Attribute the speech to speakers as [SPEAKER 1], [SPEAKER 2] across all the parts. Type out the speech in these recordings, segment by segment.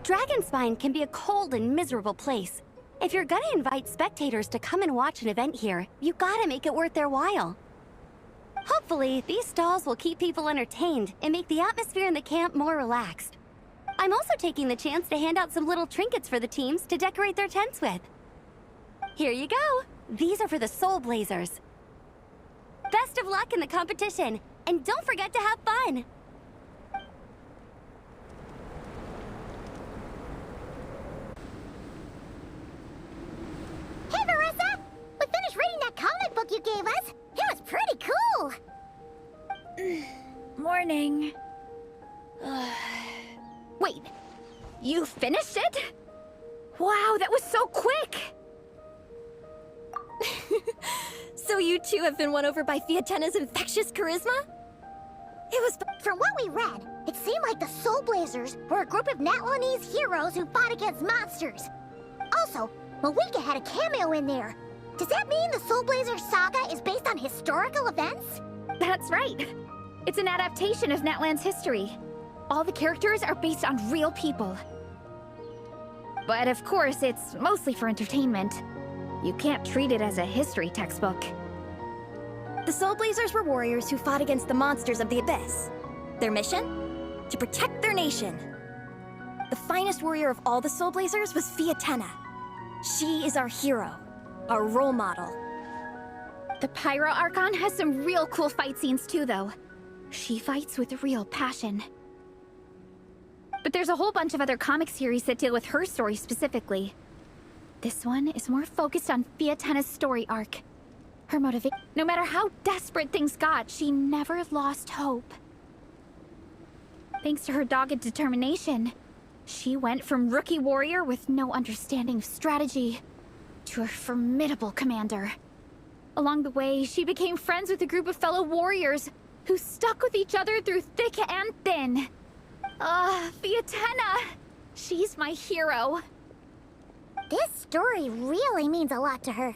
[SPEAKER 1] Dragonspine can be a cold and miserable place. If you're gonna invite spectators to come and watch an event here, you gotta make it worth their while. Hopefully, these stalls will keep people entertained and make the atmosphere in the camp more relaxed. I'm also taking the chance to hand out some little trinkets for the teams to decorate their tents with. Here you go! These are for the Soulblazers. Best of luck in the competition, and don't forget to have fun!
[SPEAKER 2] Hey, Marissa! We finished reading that comic book you gave us! It was pretty cool!
[SPEAKER 3] Morning.
[SPEAKER 1] Wait, you finished it? Wow, that was so quick!
[SPEAKER 4] So you two have been won over by Fiatenna's infectious charisma?
[SPEAKER 2] It was... From what we read, it seemed like the Soulblazers were a group of Natlanese heroes who fought against monsters. Also, Malika had a cameo in there. Does that mean the Soulblazers saga is based on historical events?
[SPEAKER 3] That's right. It's an adaptation of Natlan's history. All the characters are based on real people. But of course, it's mostly for entertainment. You can't treat it as a history textbook.
[SPEAKER 4] The Soulblazers were warriors who fought against the monsters of the Abyss. Their mission? To protect their nation. The finest warrior of all the Soulblazers was Fiatenna. She is our hero, our role model.
[SPEAKER 3] The Pyro Archon has some real cool fight scenes too, though. She fights with real passion. But there's a whole bunch of other comic series that deal with her story specifically. This one is more focused on Fiatenna's story arc. Her motivation. No matter how desperate things got, she never lost hope. Thanks to her dogged determination, she went from rookie warrior with no understanding of strategy to a formidable commander. Along the way, she became friends with a group of fellow warriors who stuck with each other through thick and thin. Fiatenna! She's my hero.
[SPEAKER 2] This story really means a lot to her.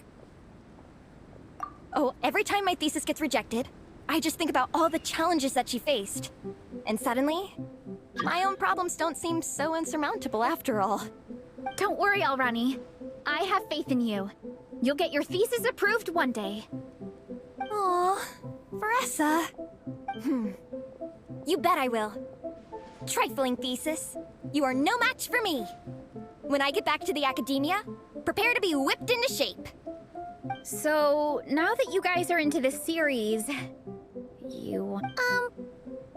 [SPEAKER 4] Oh, every time my thesis gets rejected, I just think about all the challenges that she faced. And suddenly, my own problems don't seem so insurmountable after all.
[SPEAKER 3] Don't worry, Alrani. I have faith in you. You'll get your thesis approved one day.
[SPEAKER 4] Aw, Veressa. You bet I will. Trifling thesis. You are no match for me. When I get back to the academia, prepare to be whipped into shape.
[SPEAKER 3] So, now that you guys are into this series,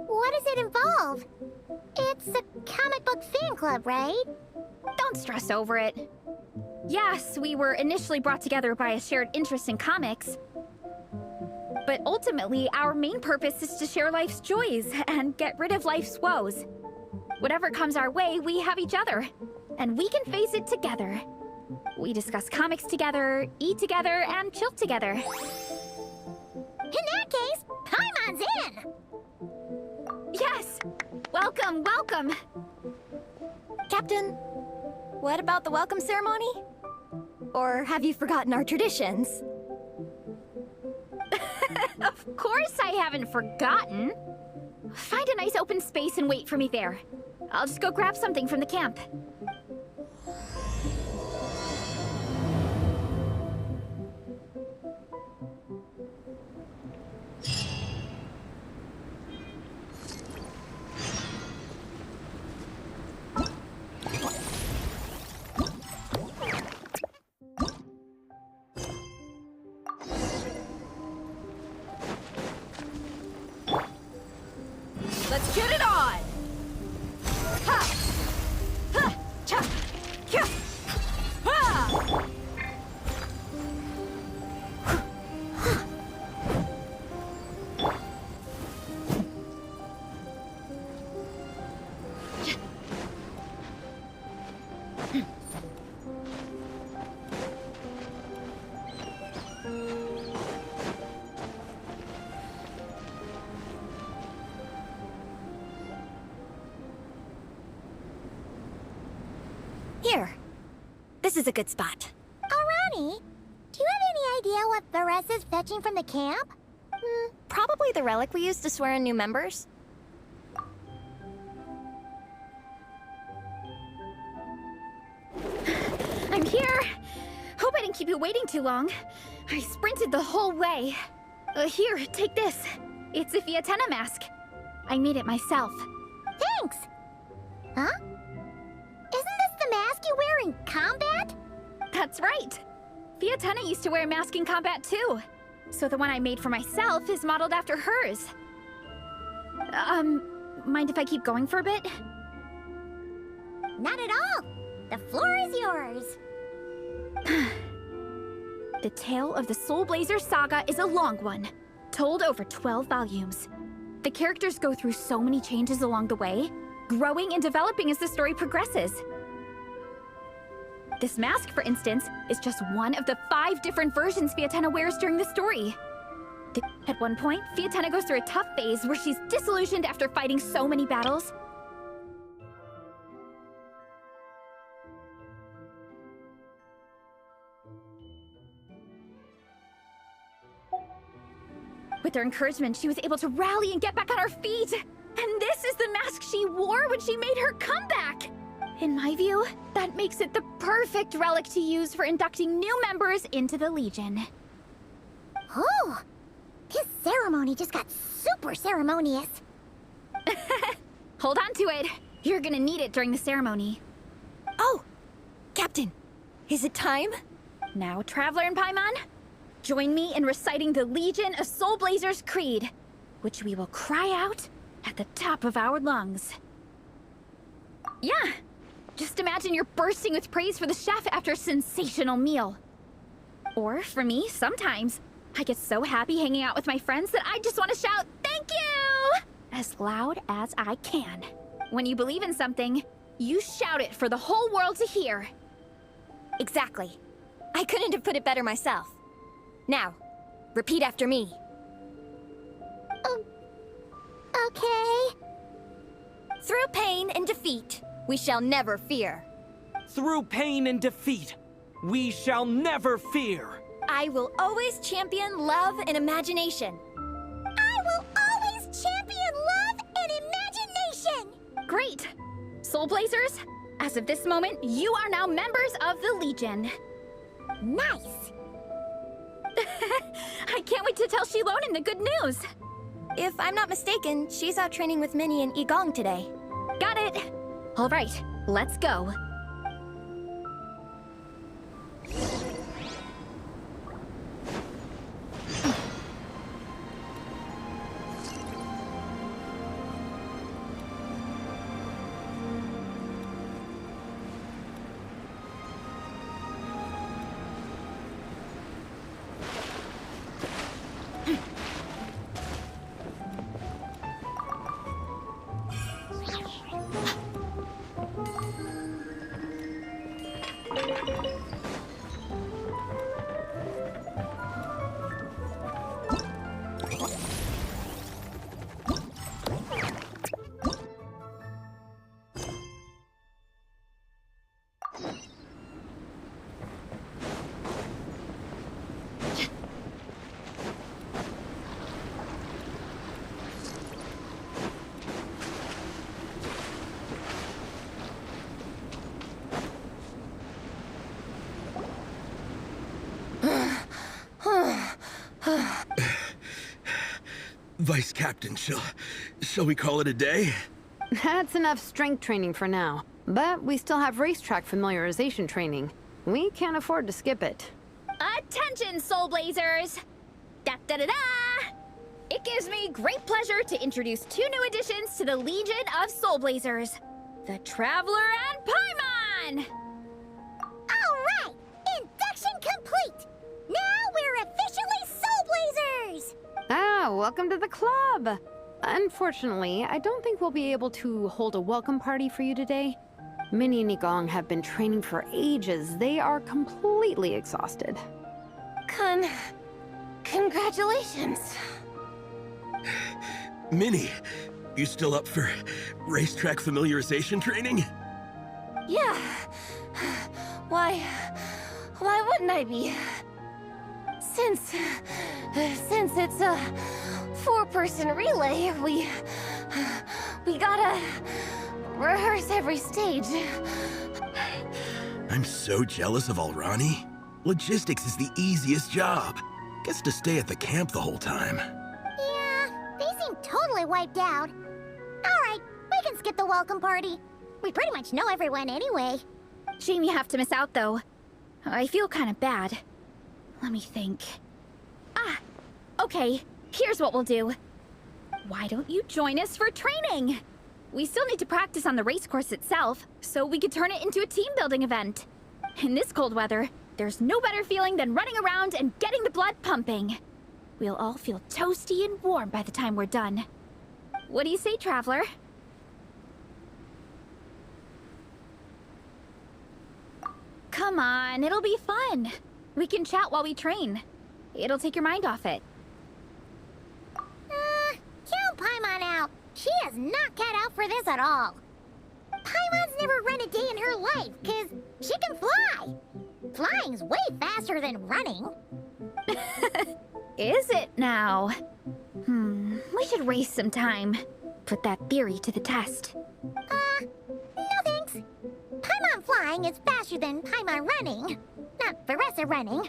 [SPEAKER 2] What does it involve? It's a comic book fan club, right?
[SPEAKER 3] Don't stress over it. Yes, we were initially brought together by a shared interest in comics. But ultimately, our main purpose is to share life's joys and get rid of life's woes. Whatever comes our way, we have each other. And we can face it together. We discuss comics together, eat together, and chill together.
[SPEAKER 2] In that case, Paimon's in!
[SPEAKER 3] Yes! Welcome, welcome!
[SPEAKER 4] Captain, what about the welcome ceremony? Or have you forgotten our traditions?
[SPEAKER 3] Of course I haven't forgotten. Find a nice open space and wait for me there. I'll just go grab something from the camp.
[SPEAKER 4] Let's get it on! Ha! Ha! Cha! Kya! Ha! Here. This is a good spot.
[SPEAKER 2] Alrani, do you have any idea what Veressa's fetching from the camp?
[SPEAKER 4] Probably the relic we used to swear in new members.
[SPEAKER 3] Here! Hope I didn't keep you waiting too long. I sprinted the whole way. Here, take this. It's a Fiatenna mask. I made it myself.
[SPEAKER 2] Thanks! Huh? Isn't this the mask you wear in combat?
[SPEAKER 3] That's right. Fiatenna used to wear a mask in combat too. So the one I made for myself is modeled after hers. Mind if I keep going for a bit?
[SPEAKER 2] Not at all! The floor is yours!
[SPEAKER 3] The tale of the Soulblazers saga is a long one, told over 12 volumes. The characters go through so many changes along the way, growing and developing as the story progresses. This mask, for instance, is just one of the 5 different versions Fiatenna wears during the story. At one point, Fiatenna goes through a tough phase where she's disillusioned after fighting so many battles. With her encouragement, she was able to rally and get back on her feet. And this is the mask she wore when she made her comeback. In my view, that makes it the perfect relic to use for inducting new members into the Legion.
[SPEAKER 2] Oh! This ceremony just got super ceremonious.
[SPEAKER 3] Hold on to it. You're gonna need it during the ceremony.
[SPEAKER 4] Oh! Captain, is it time?
[SPEAKER 3] Now, Traveler and Paimon, join me in reciting the Legion of Soulblazers Creed, which we will cry out at the top of our lungs. Yeah, just imagine you're bursting with praise for the chef after a sensational meal. Or, for me, sometimes, I get so happy hanging out with my friends that I just want to shout, "Thank you!" as loud as I can. When you believe in something, you shout it for the whole world to hear.
[SPEAKER 4] Exactly. I couldn't have put it better myself. Now, repeat after me.
[SPEAKER 2] Okay.
[SPEAKER 4] Through pain and defeat, we shall never fear.
[SPEAKER 5] Through pain and defeat, we shall never fear.
[SPEAKER 4] I will always champion love and imagination.
[SPEAKER 2] I will always champion love and imagination!
[SPEAKER 3] Great! Soulblazers, as of this moment, you are now members of the Legion.
[SPEAKER 2] Nice!
[SPEAKER 3] I can't wait to tell Shilonen the good news.
[SPEAKER 4] If I'm not mistaken, she's out training with Minnie and Igong today.
[SPEAKER 3] Got it. All right, let's go.
[SPEAKER 6] Vice Captain, shall we call it a day?
[SPEAKER 7] That's enough strength training for now. But we still have racetrack familiarization training. We can't afford to skip it.
[SPEAKER 3] Attention, Soulblazers! Da-da-da-da! It gives me great pleasure to introduce 2 new additions to the Legion of Soulblazers. The Traveler and Paimon!
[SPEAKER 2] Alright! Induction complete! Now we're officially Soulblazers!
[SPEAKER 7] Ah, welcome to the club! Unfortunately, I don't think we'll be able to hold a welcome party for you today. Minnie and Igong have been training for ages. They are completely exhausted.
[SPEAKER 4] Congratulations.
[SPEAKER 6] Minnie, you still up for racetrack familiarization training?
[SPEAKER 4] Yeah. Why wouldn't I be? Since it's a 4-person relay, we gotta rehearse every stage.
[SPEAKER 6] I I'm so jealous of Alrani. Logistics is the easiest job. Gets to stay at the camp the whole time.
[SPEAKER 2] Yeah, they seem totally wiped out. Alright, we can skip the welcome party. We pretty much know everyone anyway.
[SPEAKER 3] Shame you have to miss out, though. I feel kind of bad. Let me think. Ah, okay. Here's what we'll do. Why don't you join us for training? We still need to practice on the race course itself, so we could turn it into a team-building event. In this cold weather, there's no better feeling than running around and getting the blood pumping. We'll all feel toasty and warm by the time we're done. What do you say, Traveler? Come on, it'll be fun. We can chat while we train. It'll take your mind off it.
[SPEAKER 2] Count Paimon out. She is not cut out for this at all. Paimon's never run a day in her life, because she can fly. Flying's way faster than running.
[SPEAKER 3] Is it now? We should race sometime. Put that theory to the test.
[SPEAKER 2] No thanks. Paimon flying is faster than Paimon running. Not Veressa running.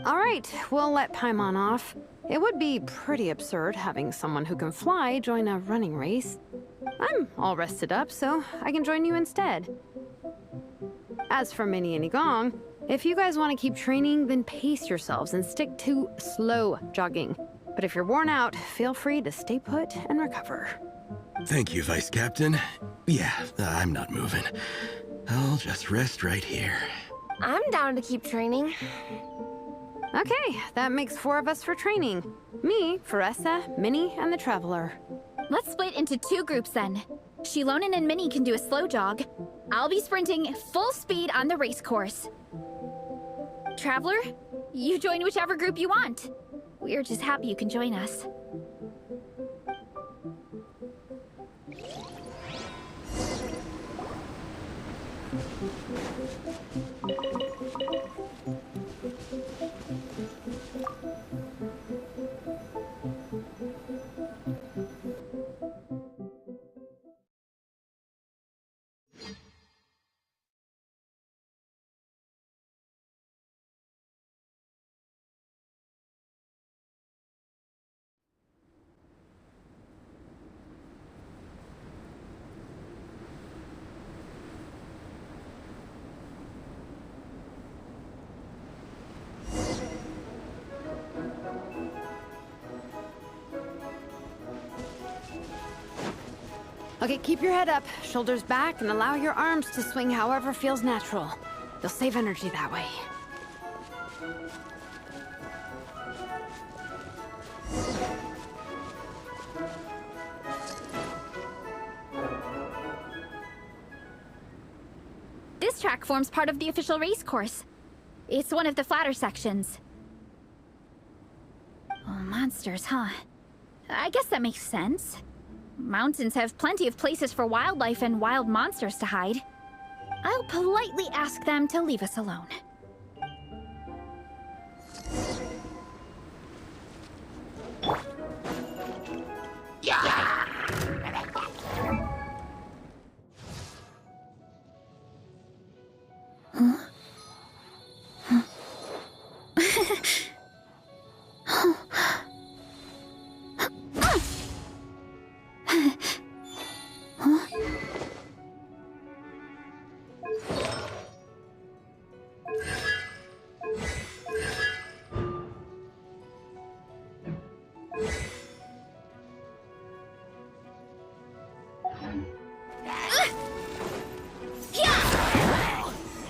[SPEAKER 7] All right, we'll let Paimon off. It would be pretty absurd having someone who can fly join a running race. I'm all rested up, so I can join you instead. As for Minnie and Igong, if you guys want to keep training, then pace yourselves and stick to slow jogging. But if you're worn out, feel free to stay put and recover.
[SPEAKER 6] Thank you, Vice Captain. Yeah, I'm not moving. I'll just rest right here.
[SPEAKER 8] I'm down to keep training.
[SPEAKER 7] Okay, that makes 4 of us for training. Me, Veressa, Minnie, and the Traveler.
[SPEAKER 3] Let's split into 2 groups then. Shilonen and Minnie can do a slow jog. I'll be sprinting full speed on the race course. Traveler, you join whichever group you want. We're just happy you can join us.
[SPEAKER 7] Okay, keep your head up, shoulders back, and allow your arms to swing however feels natural. You'll save energy that way.
[SPEAKER 3] This track forms part of the official race course. It's one of the flatter sections. Oh, monsters, huh? I guess that makes sense. Mountains have plenty of places for wildlife and wild monsters to hide. I'll politely ask them to leave us alone.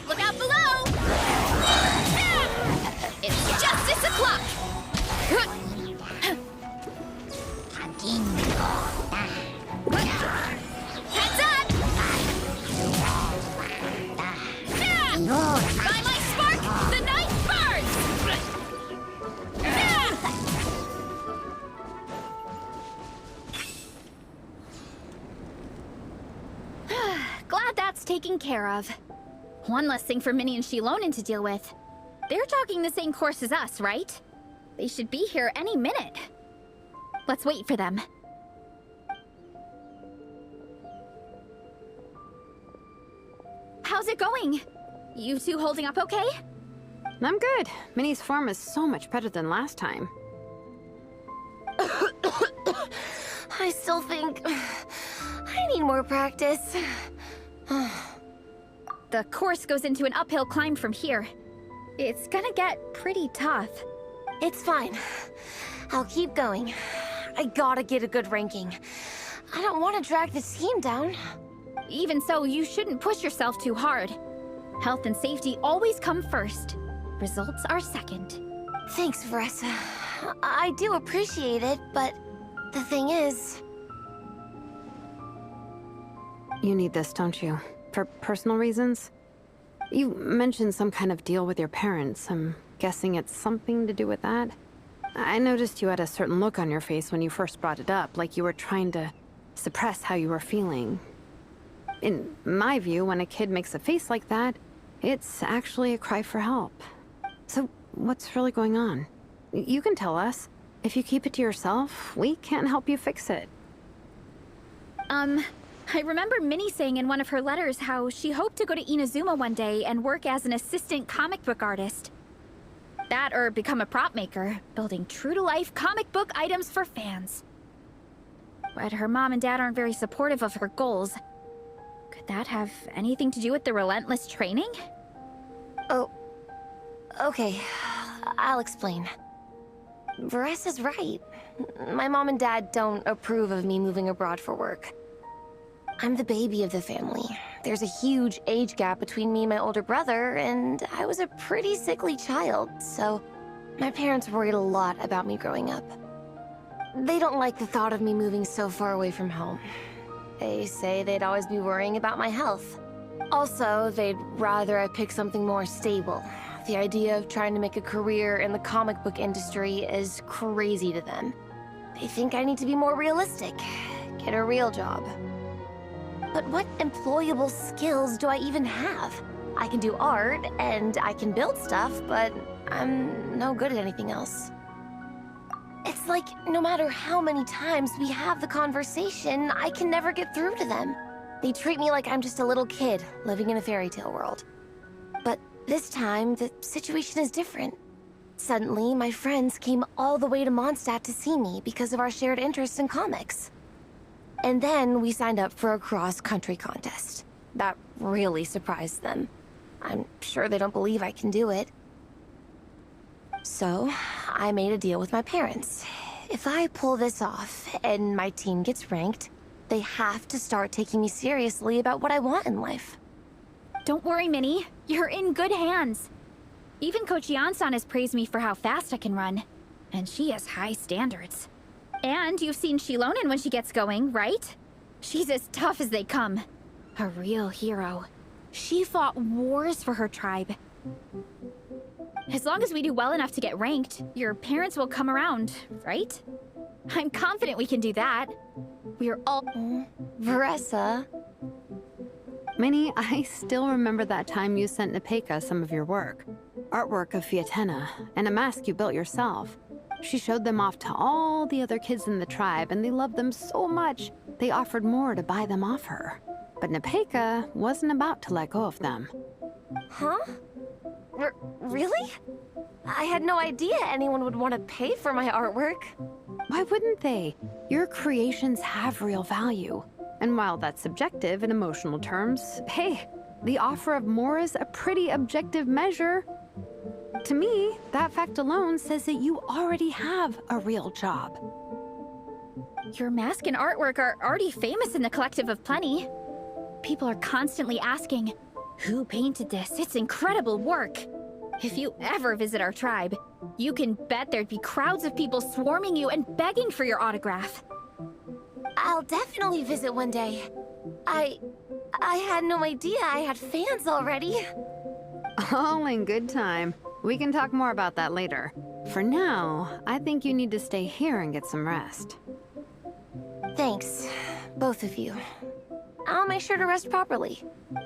[SPEAKER 3] Look out below! It's justice o'clock! Heads up! By my spark, the night burns! Glad that's taken care of. One less thing for Minnie and Shilonen to deal with. They're jogging the same course as us, right? They should be here any minute. Let's wait for them. How's it going? You two holding up okay?
[SPEAKER 7] I'm good. Minnie's form is so much better than last time.
[SPEAKER 8] I still think I need more practice.
[SPEAKER 3] The course goes into an uphill climb from here. It's gonna get pretty tough.
[SPEAKER 8] It's fine. I'll keep going. I gotta get a good ranking. I don't want to drag the team down.
[SPEAKER 3] Even so, you shouldn't push yourself too hard. Health and safety always come first. Results are second.
[SPEAKER 8] Thanks, Vanessa. I do appreciate it, but the thing is...
[SPEAKER 7] You need this, don't you? For personal reasons? You mentioned some kind of deal with your parents. I'm guessing it's something to do with that? I noticed you had a certain look on your face when you first brought it up, like you were trying to suppress how you were feeling. In my view, when a kid makes a face like that, it's actually a cry for help. So, what's really going on? You can tell us. If you keep it to yourself, we can't help you fix it.
[SPEAKER 3] I remember Minnie saying in one of her letters how she hoped to go to Inazuma one day and work as an assistant comic book artist. That or become a prop maker, building true-to-life comic book items for fans. But her mom and dad aren't very supportive of her goals. Could that have anything to do with the relentless training?
[SPEAKER 8] Oh, okay. I'll explain. Varesa's right. My mom and dad don't approve of me moving abroad for work. I'm the baby of the family. There's a huge age gap between me and my older brother, and I was a pretty sickly child, so my parents worried a lot about me growing up. They don't like the thought of me moving so far away from home. They say they'd always be worrying about my health. Also, they'd rather I pick something more stable. The idea of trying to make a career in the comic book industry is crazy to them. They think I need to be more realistic, get a real job. But what employable skills do I even have? I can do art, and I can build stuff, but I'm no good at anything else. It's like, no matter how many times we have the conversation, I can never get through to them. They treat me like I'm just a little kid living in a fairy tale world. But this time, the situation is different. Suddenly, my friends came all the way to Mondstadt to see me because of our shared interest in comics. And then we signed up for a cross-country contest. That really surprised them. I'm sure they don't believe I can do it. So, I made a deal with my parents. If I pull this off and my team gets ranked, they have to start taking me seriously about what I want in life.
[SPEAKER 3] Don't worry, Minnie. You're in good hands. Even Coach Yansan has praised me for how fast I can run. And she has high standards. And you've seen Shilonen when she gets going, right? She's as tough as they come. A real hero. She fought wars for her tribe. As long as we do well enough to get ranked, your parents will come around, right? I'm confident we can do that. We're all...
[SPEAKER 8] Varesa.
[SPEAKER 7] Minnie, I still remember that time you sent Nepeka some of your work. Artwork of Fiatena, and a mask you built yourself. She showed them off to all the other kids in the tribe, and they loved them so much, they offered more to buy them off her. But Nepeka wasn't about to let go of them.
[SPEAKER 8] Huh? Really? I had no idea anyone would want to pay for my artwork.
[SPEAKER 7] Why wouldn't they? Your creations have real value. And while that's subjective in emotional terms, hey, the offer of more is a pretty objective measure. To me, that fact alone says that you already have a real job.
[SPEAKER 3] Your mask and artwork are already famous in the Collective of Plenty. People are constantly asking, who painted this? It's incredible work. If you ever visit our tribe, you can bet there'd be crowds of people swarming you and begging for your autograph.
[SPEAKER 8] I'll definitely visit one day. I had no idea I had fans already.
[SPEAKER 7] All in good time. We can talk more about that later. For now, I think you need to stay here and get some rest.
[SPEAKER 8] Thanks, both of you. I'll make sure to rest properly.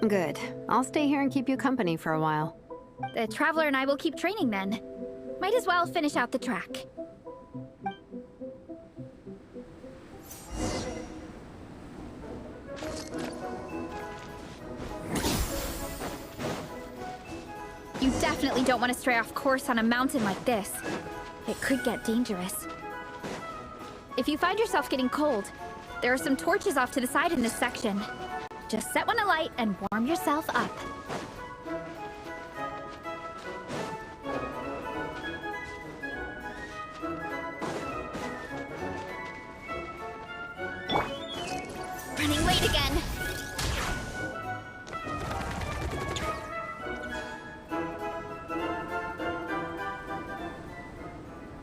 [SPEAKER 7] Good. I'll stay here and keep you company for a while.
[SPEAKER 3] The Traveler and I will keep training then. Might as well finish out the track. You definitely don't want to stray off course on a mountain like this. It could get dangerous. If you find yourself getting cold, there are some torches off to the side in this section. Just set one alight and warm yourself up. Running late again.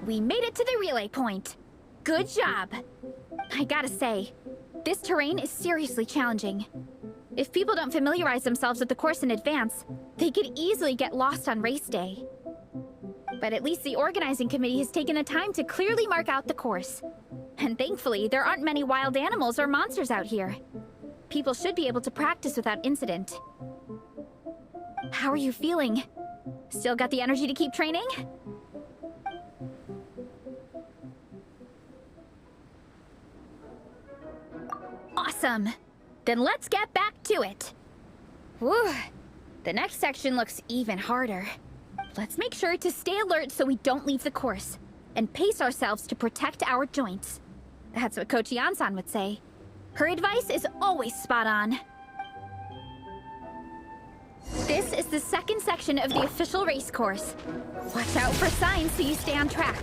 [SPEAKER 3] We made it to the relay point. Good job. I gotta say, this terrain is seriously challenging. If people don't familiarize themselves with the course in advance, they could easily get lost on race day. But at least the organizing committee has taken the time to clearly mark out the course. And thankfully, there aren't many wild animals or monsters out here. People should be able to practice without incident. How are you feeling? Still got the energy to keep training? Awesome! Then let's get back to it! Whew! The next section looks even harder. Let's make sure to stay alert so we don't leave the course, and pace ourselves to protect our joints. That's what Coach Yan-san would say. Her advice is always spot on. This is the second section of the official race course. Watch out for signs so you stay on track.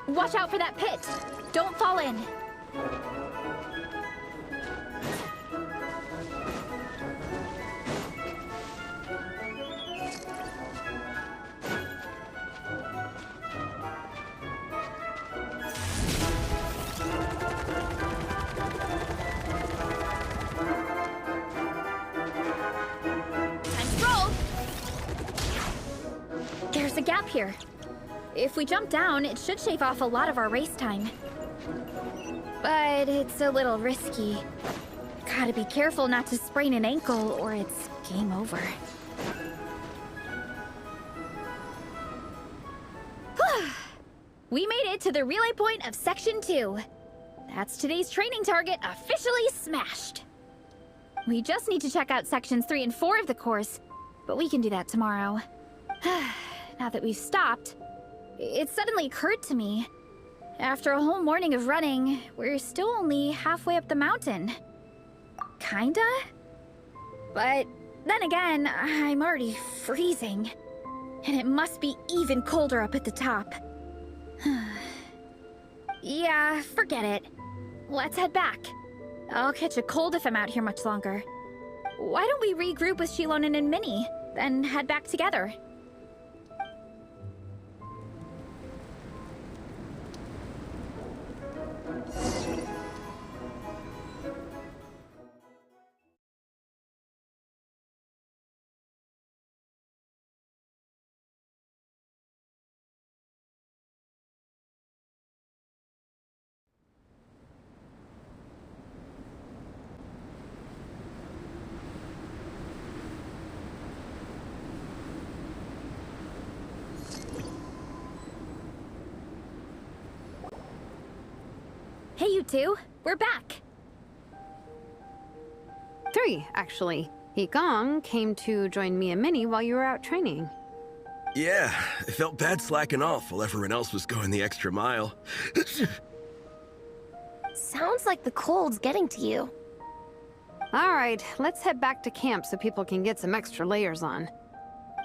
[SPEAKER 3] Watch out for that pit! Don't fall in! Time to roll! There's a gap here. If we jump down, it should shave off a lot of our race time. But it's a little risky. Gotta be careful not to sprain an ankle or it's game over. We made it to the relay point of Section 2. That's today's training target officially smashed. We just need to check out Sections 3 and 4 of the course, but we can do that tomorrow. Now that we've stopped, it suddenly occurred to me. After a whole morning of running, we're still only halfway up the mountain. Kinda? But then again, I'm already freezing. And it must be even colder up at the top. Yeah, forget it. Let's head back. I'll catch a cold if I'm out here much longer. Why don't we regroup with Shilonen and Minnie, then head back together? Hey, you two. We're back.
[SPEAKER 7] 3, actually. Yigong came to join me and Minnie while you were out training.
[SPEAKER 6] Yeah, I felt bad slacking off while everyone else was going the extra mile.
[SPEAKER 8] Sounds like the cold's getting to you.
[SPEAKER 7] All right, let's head back to camp so people can get some extra layers on.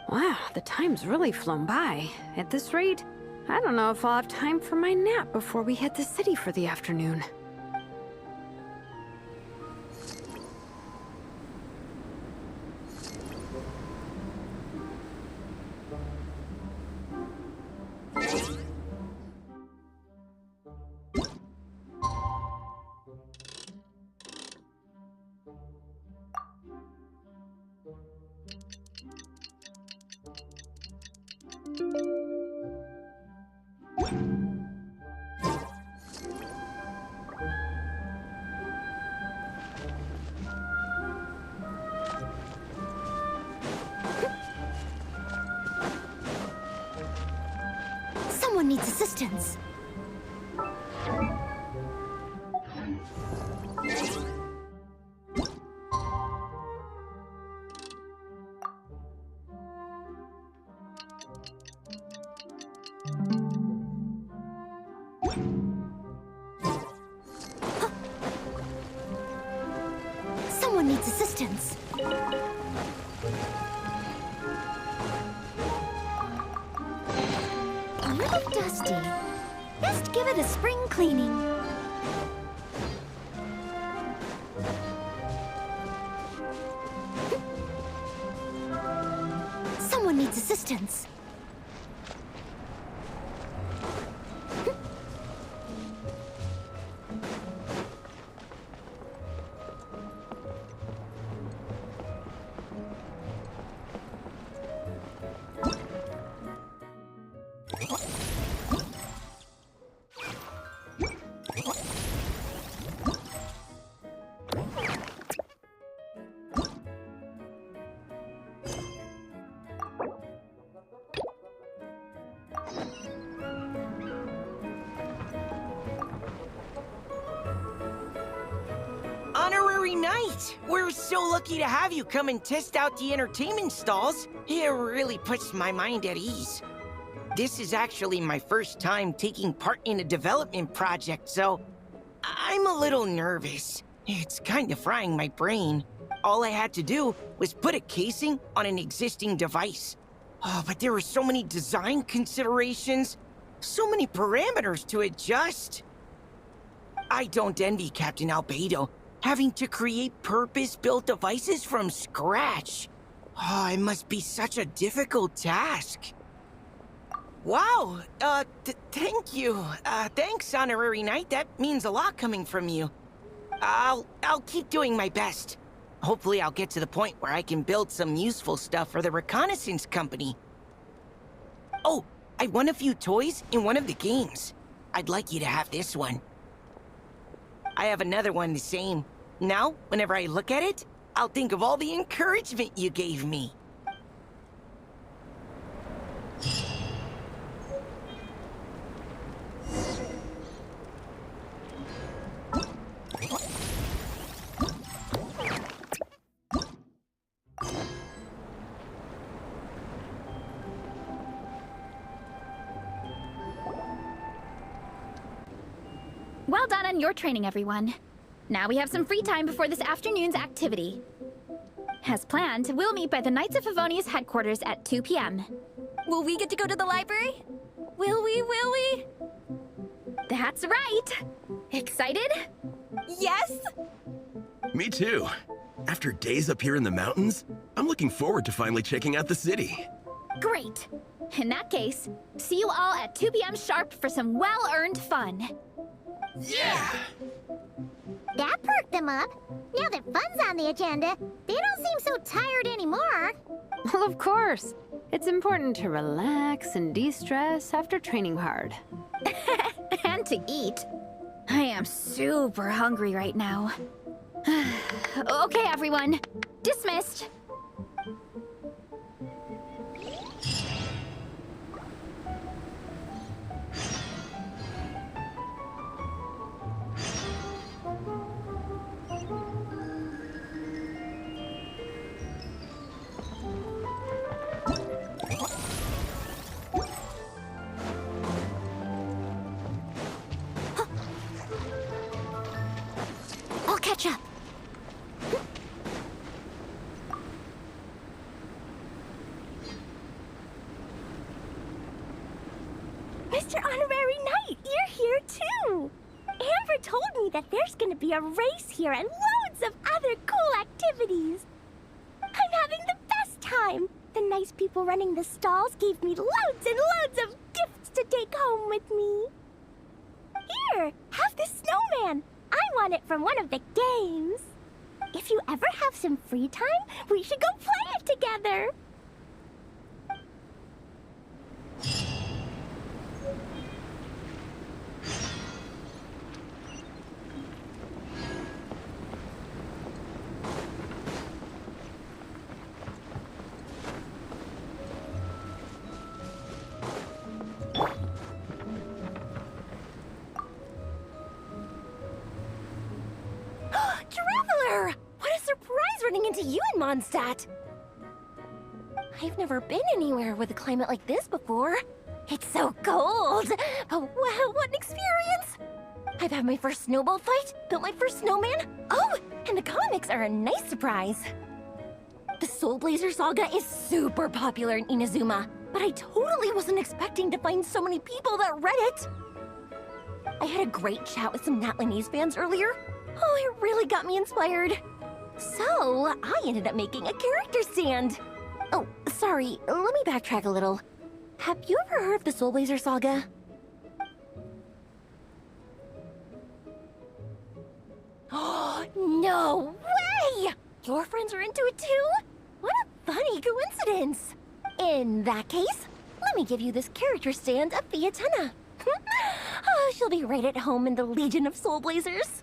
[SPEAKER 7] Wow, the time's really flown by. At this rate, I don't know if I'll have time for my nap before we hit the city for the afternoon.
[SPEAKER 2] needs assistance. Someone needs assistance. A little dusty. Best give it a spring cleaning. Someone needs assistance.
[SPEAKER 9] Honorary Knight! We're so lucky to have you come and test out the entertainment stalls. It really puts my mind at ease. This is actually my first time taking part in a development project, so I'm a little nervous. It's kind of frying my brain. All I had to do was put a casing on an existing device. Oh, but there were so many design considerations, so many parameters to adjust. I don't envy Captain Albedo, having to create purpose-built devices from scratch. Oh, it must be such a difficult task. Wow, thank you. Thanks, Honorary Knight. That means a lot coming from you. I'll keep doing my best. Hopefully I'll get to the point where I can build some useful stuff for the reconnaissance company. Oh, I won a few toys in one of the games. I'd like you to have this one. I have another one the same. Now, whenever I look at it, I'll think of all the encouragement you gave me.
[SPEAKER 3] Well done on your training, everyone. Now we have some free time before this afternoon's activity. As planned, we'll meet by the Knights of Favonius headquarters at 2 p.m.
[SPEAKER 4] Will we get to go to the library? Will we?
[SPEAKER 3] That's right! Excited?
[SPEAKER 4] Yes!
[SPEAKER 6] Me too. After days up here in the mountains, I'm looking forward to finally checking out the city.
[SPEAKER 3] Great! In that case, see you all at 2 p.m. sharp for some well-earned fun.
[SPEAKER 6] Yeah!
[SPEAKER 2] That perked them up. Now that fun's on the agenda, they don't seem so tired anymore.
[SPEAKER 7] Well, of course. It's important to relax and de-stress after training hard.
[SPEAKER 3] And to eat. I am super hungry right now. Okay, everyone. Dismissed.
[SPEAKER 2] I'll catch up.
[SPEAKER 10] Mr. Honorary Knight, you're here too! Amber told me that there's gonna be a race here and loads of other cool activities. I'm having the best time! The nice people running the stalls gave me loads and loads of gifts to take home with me. Here, have this snowman. I won it from one of the games. If you ever have some free time, we should go play it together. running into you in Mondstadt. I've never been anywhere with a climate like this before. It's so cold. Oh, wow, what an experience. I've had my first snowball fight, built my first snowman. Oh, and the comics are a nice surprise. The Soulblazers saga is super popular in Inazuma, but I totally wasn't expecting to find so many people that read it. I had a great chat with some Natlanese fans earlier. Oh, it really got me inspired. So, I ended up making a character stand. Oh, sorry, let me backtrack a little. Have you ever heard of the Soulblazer saga? Oh, no way! Your friends are into it too? What a funny coincidence! In that case, let me give you this character stand of Fiatena. Oh, she'll be right at home in the Legion of Soulblazers.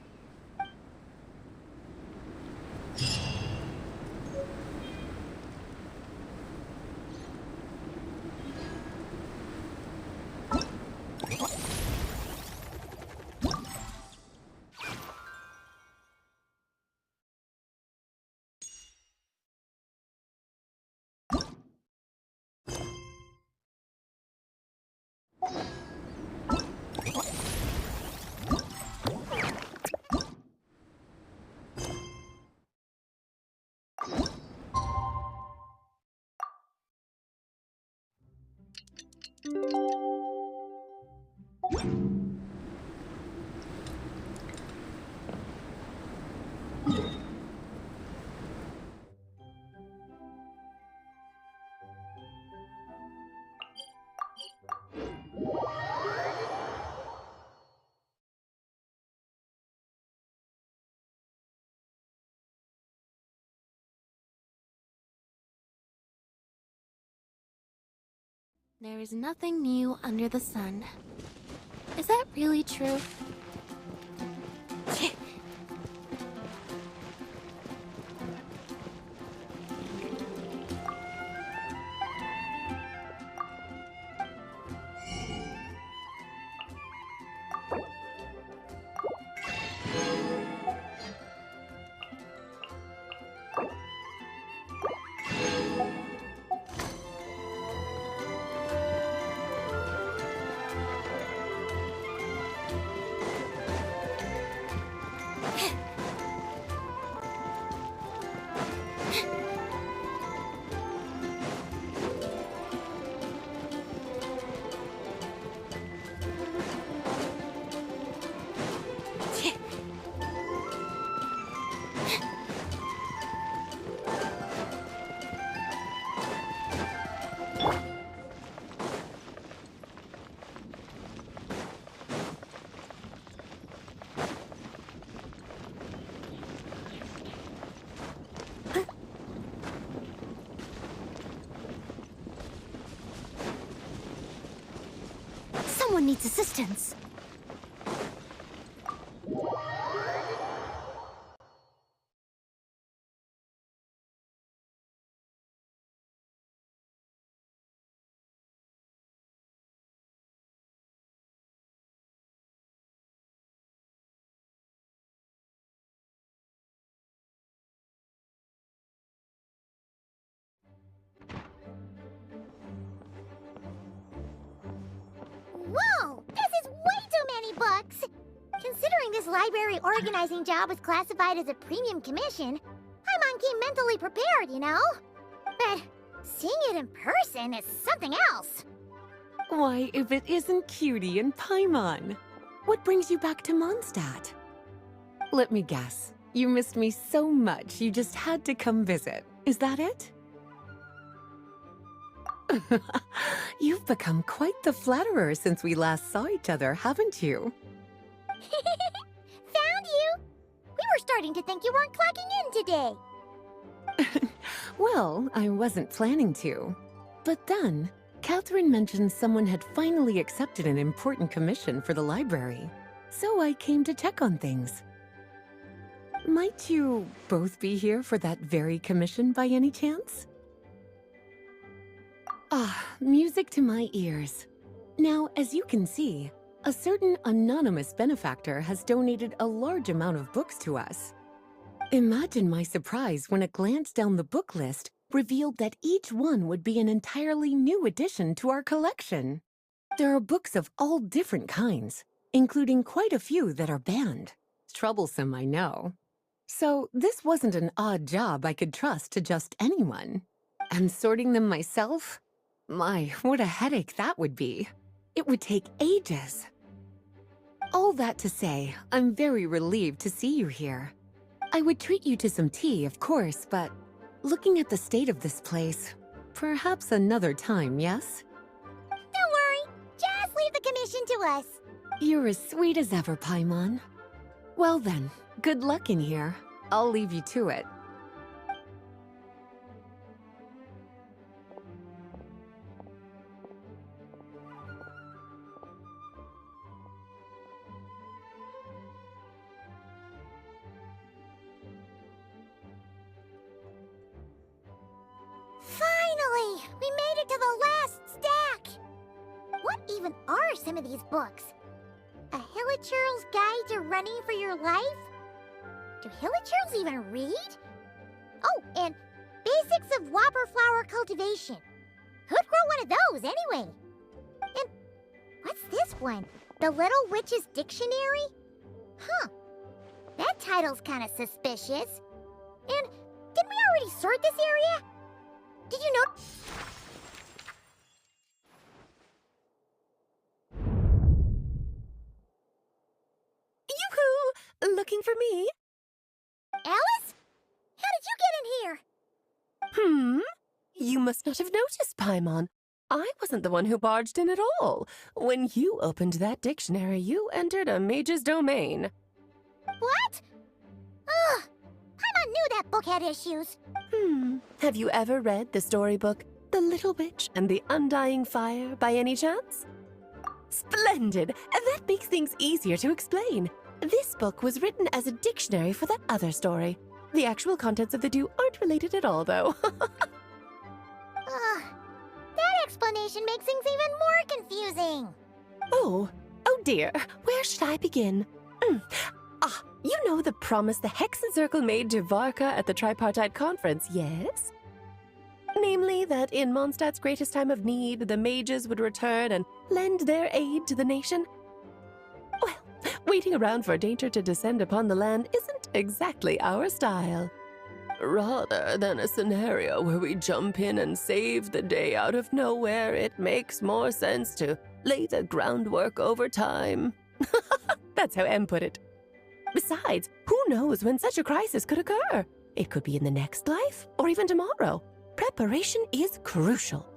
[SPEAKER 1] There is nothing new under the sun. Is that really true? Someone needs assistance.
[SPEAKER 2] Whoa! This is way too many books! Considering this library organizing job is classified as a premium commission, I'm on key mentally prepared, you know? But seeing it in person is something else.
[SPEAKER 11] Why, if it isn't Cutie and Paimon. What brings you back to Mondstadt? Let me guess. You missed me so much you just had to come visit. Is that it? You've become quite the flatterer since we last saw each other, haven't you?
[SPEAKER 2] Found you! We were starting to think you weren't clocking in today.
[SPEAKER 11] Well, I wasn't planning to. But then, Catherine mentioned someone had finally accepted an important commission for the library. So I came to check on things. Might you both be here for that very commission by any chance? Ah, music to my ears. Now, as you can see, a certain anonymous benefactor has donated a large amount of books to us. Imagine my surprise when a glance down the book list revealed that each one would be an entirely new addition to our collection. There are books of all different kinds, including quite a few that are banned. Troublesome, I know. So this wasn't an odd job I could trust to just anyone. And sorting them myself? My, what a headache that would be. It would take ages. All that to say, I'm very relieved to see you here. I would treat you to some tea, of course, but looking at the state of this place, perhaps another time, yes?
[SPEAKER 2] Don't worry. Just leave the commission to us.
[SPEAKER 11] You're as sweet as ever, Paimon. Well then, good luck in here. I'll leave you to it.
[SPEAKER 2] Finally! We made it to the last stack! What even are some of these books? A Hilichurl's Guide to Running for Your Life? Do Hilichurls even read? Oh, and Basics of Whopper Flower Cultivation. Who'd grow one of those, anyway? And what's this one? The Little Witch's Dictionary? Huh. That title's kind of suspicious. And didn't we already sort this area? Did you know?
[SPEAKER 12] Yoo-hoo! Looking for me?
[SPEAKER 2] Alice? How did you get in here?
[SPEAKER 12] You must not have noticed, Paimon. I wasn't the one who barged in at all. When you opened that dictionary, you entered a mage's domain.
[SPEAKER 2] What? Ugh. Paimon knew that book had issues.
[SPEAKER 12] Have you ever read the storybook The Little Witch and the Undying Fire by any chance? Splendid! That makes things easier to explain. This book was written as a dictionary for that other story. The actual contents of the two aren't related at all, though.
[SPEAKER 2] That explanation makes things even more confusing.
[SPEAKER 12] Oh dear. Where should I begin? You know the promise the Hexen Circle made to Varka at the Tripartite Conference, yes? Namely, that in Mondstadt's greatest time of need, the mages would return and lend their aid to the nation. Well, waiting around for danger to descend upon the land isn't exactly our style. Rather than a scenario where we jump in and save the day out of nowhere, it makes more sense to lay the groundwork over time. That's how Em put it. Besides, who knows when such a crisis could occur? It could be in the next life, or even tomorrow. Preparation is crucial.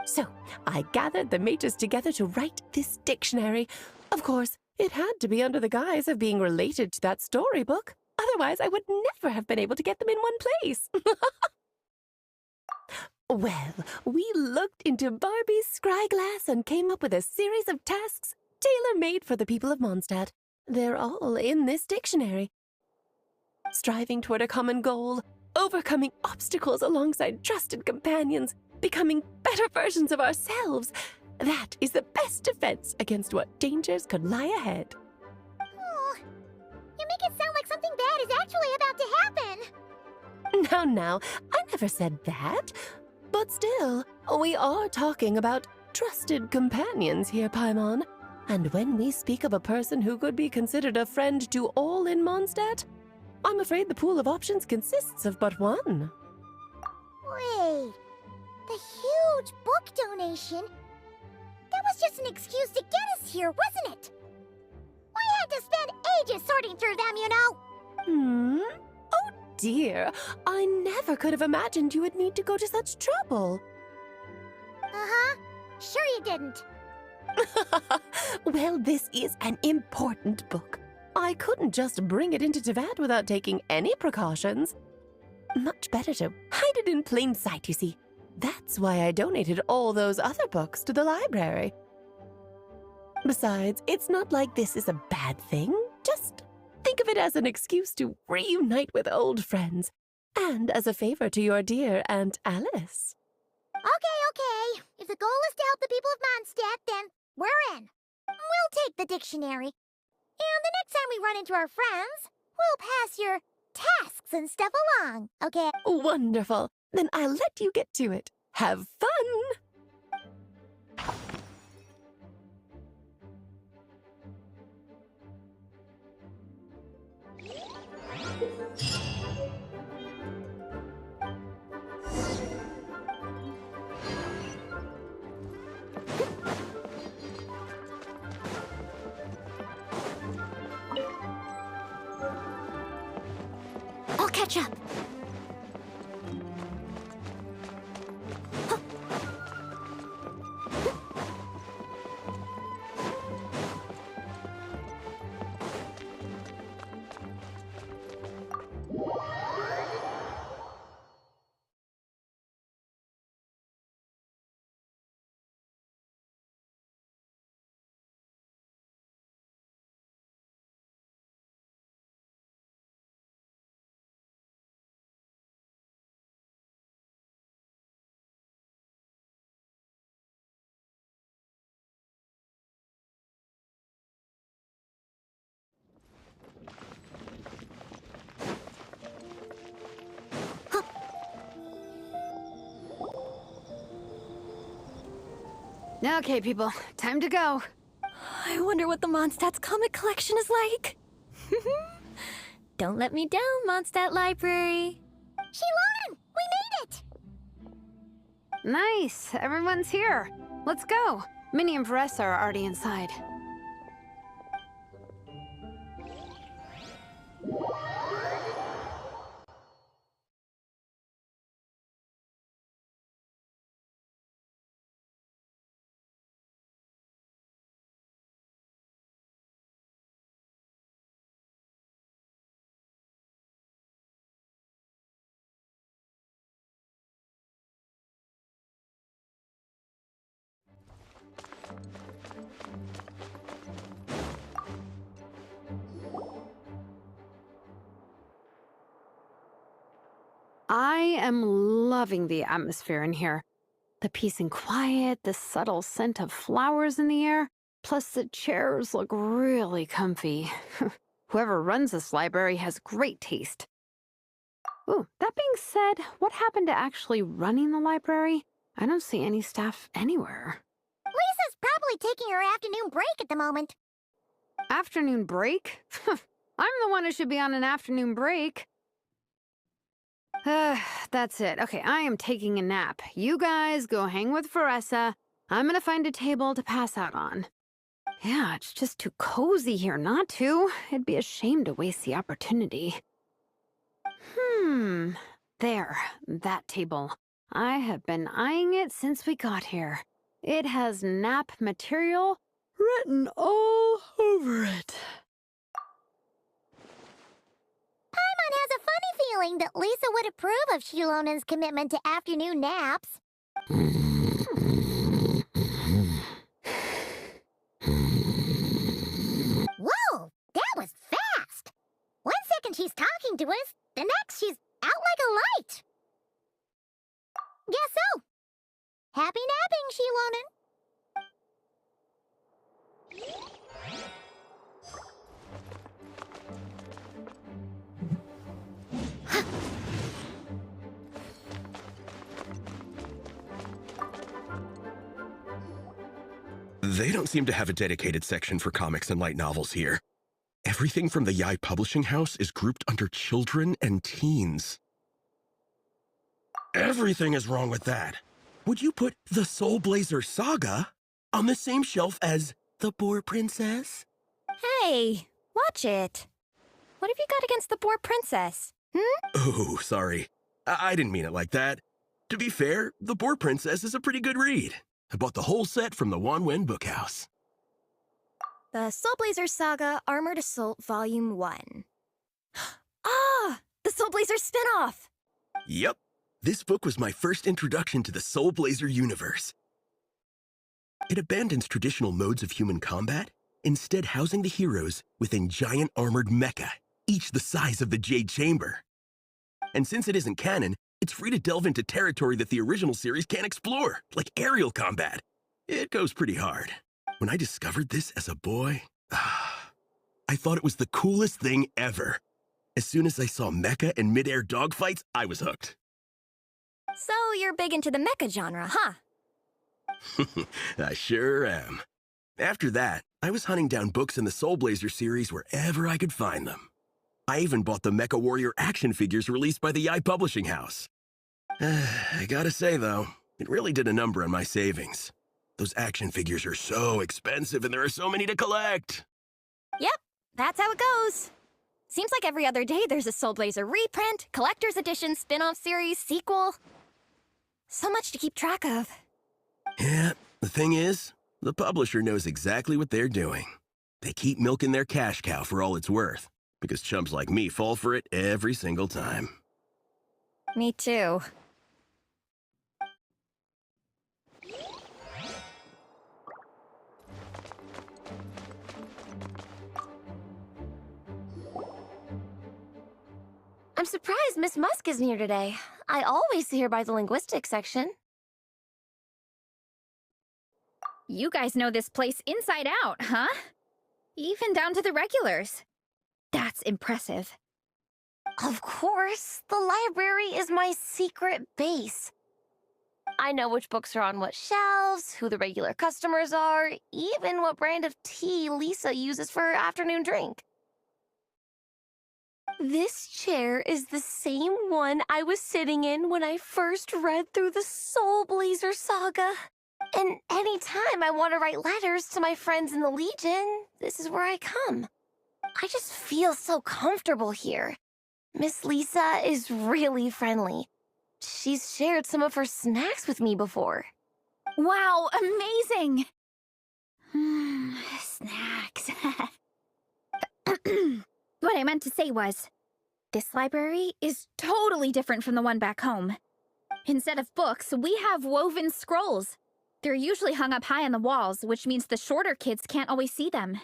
[SPEAKER 12] So, I gathered the mages together to write this dictionary. Of course, it had to be under the guise of being related to that storybook. Otherwise, I would never have been able to get them in one place. Well, we looked into Barbie's scryglass and came up with a series of tasks tailor-made for the people of Mondstadt. They're all in this dictionary. Striving toward a common goal, overcoming obstacles alongside trusted companions, becoming better versions of ourselves. That is the best defense against what dangers could lie ahead.
[SPEAKER 2] Oh, you make it sound like something bad is actually about to happen.
[SPEAKER 12] Now, I never said that. But still, we are talking about trusted companions here, Paimon. And when we speak of a person who could be considered a friend to all in Mondstadt, I'm afraid the pool of options consists of but one.
[SPEAKER 2] Wait, the huge book donation? That was just an excuse to get us here, wasn't it? We had to spend ages sorting through them, you know.
[SPEAKER 12] Oh dear, I never could have imagined you would need to go to such trouble.
[SPEAKER 2] Uh-huh. Sure you didn't.
[SPEAKER 12] Well, this is an important book. I couldn't just bring it into Teyvat without taking any precautions. Much better to hide it in plain sight, you see. That's why I donated all those other books to the library. Besides, it's not like this is a bad thing. Just think of it as an excuse to reunite with old friends, and as a favor to your dear Aunt Alice.
[SPEAKER 2] Okay. If the goal is to help the people of Mondstadt, then we're in. We'll take the dictionary. And the next time we run into our friends, we'll pass your tasks and stuff along, okay?
[SPEAKER 12] Wonderful. Then I'll let you get to it. Have fun!
[SPEAKER 2] I'll catch up.
[SPEAKER 7] Okay, people, time to go.
[SPEAKER 4] I wonder what the Mondstadt's comic collection is like. Don't let me down, Mondstadt Library.
[SPEAKER 2] Shilonen, we made it!
[SPEAKER 7] Nice, everyone's here. Let's go. Minnie and Vanessa are already inside. I am loving the atmosphere in here. The peace and quiet, the subtle scent of flowers in the air, plus the chairs look really comfy. Whoever runs this library has great taste. Ooh, that being said, what happened to actually running the library? I don't see any staff anywhere.
[SPEAKER 2] Lisa's probably taking her afternoon break at the moment.
[SPEAKER 7] Afternoon break? I'm the one who should be on an afternoon break. That's it. Okay, I am taking a nap. You guys go hang with Vanessa. I'm gonna find a table to pass out on. Yeah, it's just too cozy here not to. It'd be a shame to waste the opportunity. There, that table. I have been eyeing it since we got here. It has nap material written all over it.
[SPEAKER 2] Paimon has a funny feeling that Lisa would approve of Shilonen's commitment to afternoon naps. Whoa, that was fast! 1 second she's talking to us, the next she's out like a light. Guess so. Happy napping, Shilonen.
[SPEAKER 6] They don't seem to have a dedicated section for comics and light novels here. Everything from the Yai Publishing House is grouped under children and teens. Everything is wrong with that. Would you put the Soulblazers Saga on the same shelf as The Boar Princess?
[SPEAKER 4] Hey, watch it. What have you got against the Boar Princess?
[SPEAKER 6] Oh, sorry. I didn't mean it like that. To be fair, The Boar Princess is a pretty good read. I bought the whole set from the Wanwen Bookhouse.
[SPEAKER 4] The Soulblazers Saga Armored Assault Volume 1. Ah! The Soulblazers spinoff!
[SPEAKER 6] Yep. This book was my first introduction to the Soulblazer universe. It abandons traditional modes of human combat, instead housing the heroes within giant armored mecha, each the size of the Jade Chamber. And since it isn't canon, it's free to delve into territory that the original series can't explore, like aerial combat. It goes pretty hard. When I discovered this as a boy, I thought it was the coolest thing ever. As soon as I saw mecha and mid-air dogfights, I was hooked.
[SPEAKER 4] So you're big into the mecha genre, huh?
[SPEAKER 6] I sure am. After that, I was hunting down books in the Soulblazer series wherever I could find them. I even bought the Mecha Warrior action figures released by the Publishing House. I gotta say, though, it really did a number on my savings. Those action figures are so expensive and there are so many to collect.
[SPEAKER 4] Yep, that's how it goes. Seems like every other day there's a Soulblazer reprint, collector's edition, spin-off series, sequel. So much to keep track of.
[SPEAKER 6] Yeah, the thing is, the publisher knows exactly what they're doing. They keep milking their cash cow for all it's worth, because chumps like me fall for it every single time.
[SPEAKER 4] Me too.
[SPEAKER 8] I'm surprised Miss Musk isn't here today. I always see her by the linguistics section.
[SPEAKER 3] You guys know this place inside out, huh? Even down to the regulars. That's impressive.
[SPEAKER 8] Of course, the library is my secret base. I know which books are on what shelves, who the regular customers are, even what brand of tea Lisa uses for her afternoon drink. This chair is the same one I was sitting in when I first read through the Soulblazer saga. And anytime I want to write letters to my friends in the Legion, this is where I come. I just feel so comfortable here. Miss Lisa is really friendly. She's shared some of her snacks with me before.
[SPEAKER 3] Wow, amazing! Snacks. What I meant to say was, this library is totally different from the one back home. Instead of books, we have woven scrolls. They're usually hung up high on the walls, which means the shorter kids can't always see them.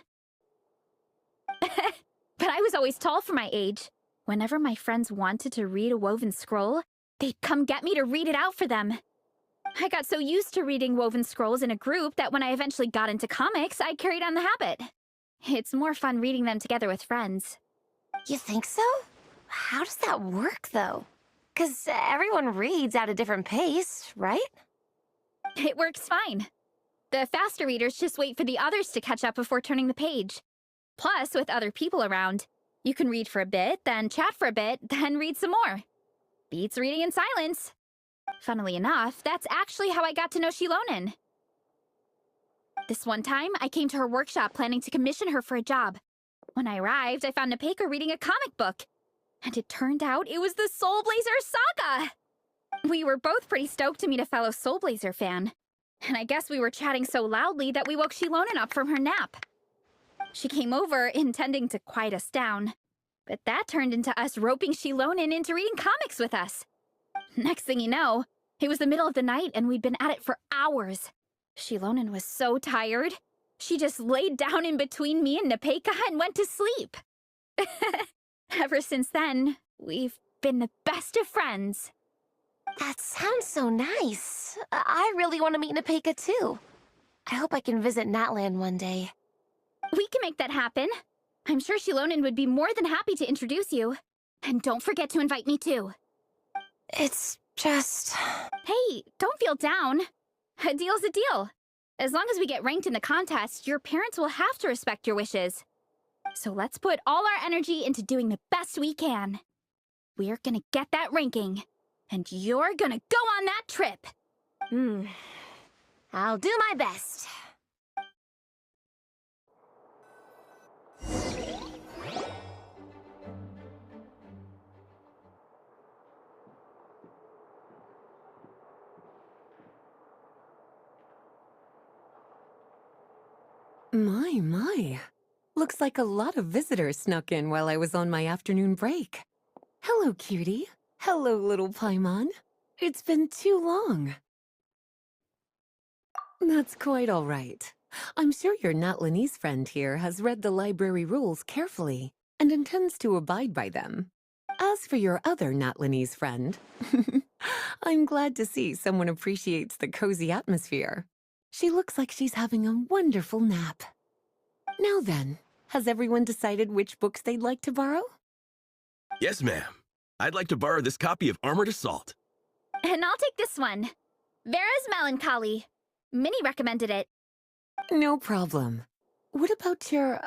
[SPEAKER 3] But I was always tall for my age. Whenever my friends wanted to read a woven scroll, they'd come get me to read it out for them. I got so used to reading woven scrolls in a group that when I eventually got into comics, I carried on the habit. It's more fun reading them together with friends.
[SPEAKER 8] You think so? How does that work, though? 'Cause everyone reads at a different pace, right?
[SPEAKER 3] It works fine. The faster readers just wait for the others to catch up before turning the page. Plus, with other people around, you can read for a bit, then chat for a bit, then read some more. Beats reading in silence. Funnily enough, that's actually how I got to know Shilonen. This one time, I came to her workshop planning to commission her for a job. When I arrived, I found Nepeka reading a comic book. And it turned out it was the Soulblazer saga! We were both pretty stoked to meet a fellow Soulblazer fan. And I guess we were chatting so loudly that we woke Shilonen up from her nap. She came over, intending to quiet us down. But that turned into us roping Shilonen into reading comics with us. Next thing you know, it was the middle of the night and we'd been at it for hours. Shilonen was so tired. She just laid down in between me and Nepeka and went to sleep. Ever since then, we've been the best of friends.
[SPEAKER 8] That sounds so nice. I really want to meet Nepeka too. I hope I can visit Natlan one day.
[SPEAKER 3] We can make that happen. I'm sure Shilonen would be more than happy to introduce you. And don't forget to invite me too.
[SPEAKER 8] It's just...
[SPEAKER 3] Hey, don't feel down. A deal's a deal. As long as we get ranked in the contest, your parents will have to respect your wishes. So let's put all our energy into doing the best we can. We're gonna get that ranking. And you're gonna go on that trip.
[SPEAKER 8] I'll do my best.
[SPEAKER 11] My. Looks like a lot of visitors snuck in while I was on my afternoon break. Hello, cutie. Hello, little Paimon. It's been too long. That's quite all right. I'm sure your Natlanese friend here has read the library rules carefully and intends to abide by them. As for your other Natlanese friend, I'm glad to see someone appreciates the cozy atmosphere. She looks like she's having a wonderful nap. Now then, has everyone decided which books they'd like to borrow?
[SPEAKER 6] Yes, ma'am. I'd like to borrow this copy of Armored Assault.
[SPEAKER 3] And I'll take this one. Vera's Melancholy. Minnie recommended it.
[SPEAKER 11] No problem. What about your,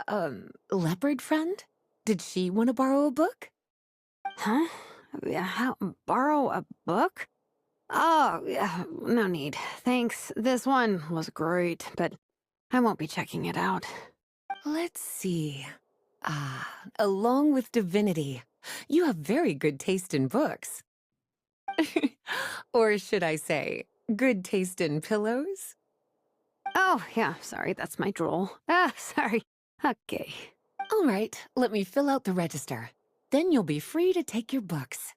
[SPEAKER 11] leopard friend? Did she want to borrow a book?
[SPEAKER 7] Huh? Borrow a book? Oh, yeah, no need. Thanks. This one was great, but I won't be checking it out.
[SPEAKER 11] Let's see. Along with Divinity, you have very good taste in books. Or should I say, good taste in pillows?
[SPEAKER 7] Oh, yeah, sorry, that's my drool. Sorry. Okay.
[SPEAKER 11] All right, let me fill out the register. Then you'll be free to take your books.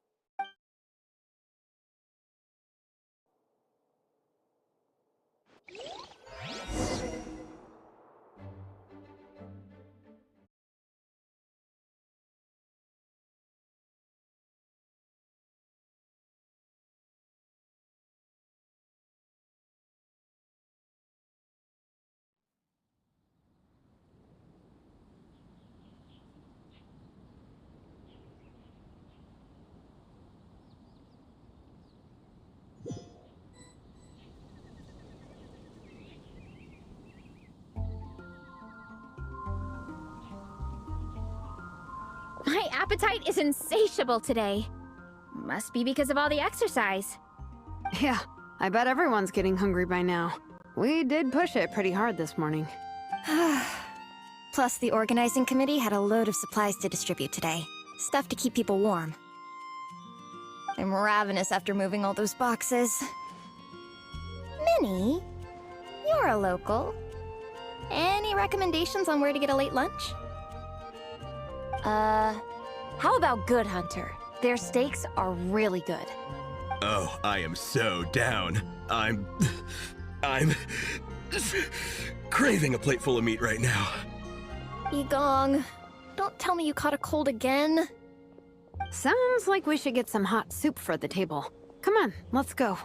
[SPEAKER 3] My appetite is insatiable today. Must be because of all the exercise.
[SPEAKER 7] Yeah, I bet everyone's getting hungry by now. We did push it pretty hard this morning.
[SPEAKER 4] Plus, the organizing committee had a load of supplies to distribute today. Stuff to keep people warm. I'm ravenous after moving all those boxes. Minnie, you're a local. Any recommendations on where to get a late lunch?
[SPEAKER 8] How about Good Hunter? Their steaks are really good.
[SPEAKER 6] Oh, I am so down. I'm craving a plate full of meat right now.
[SPEAKER 4] Yigong, don't tell me you caught a cold again.
[SPEAKER 7] Sounds like we should get some hot soup for the table. Come on, let's go.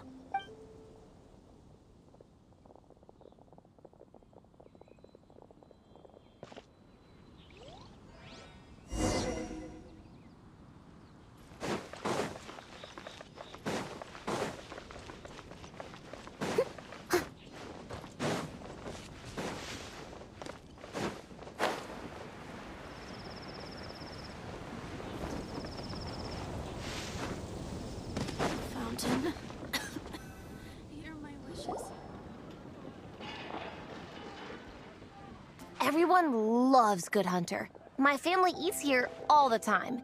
[SPEAKER 8] Everyone loves Good Hunter. My family eats here all the time.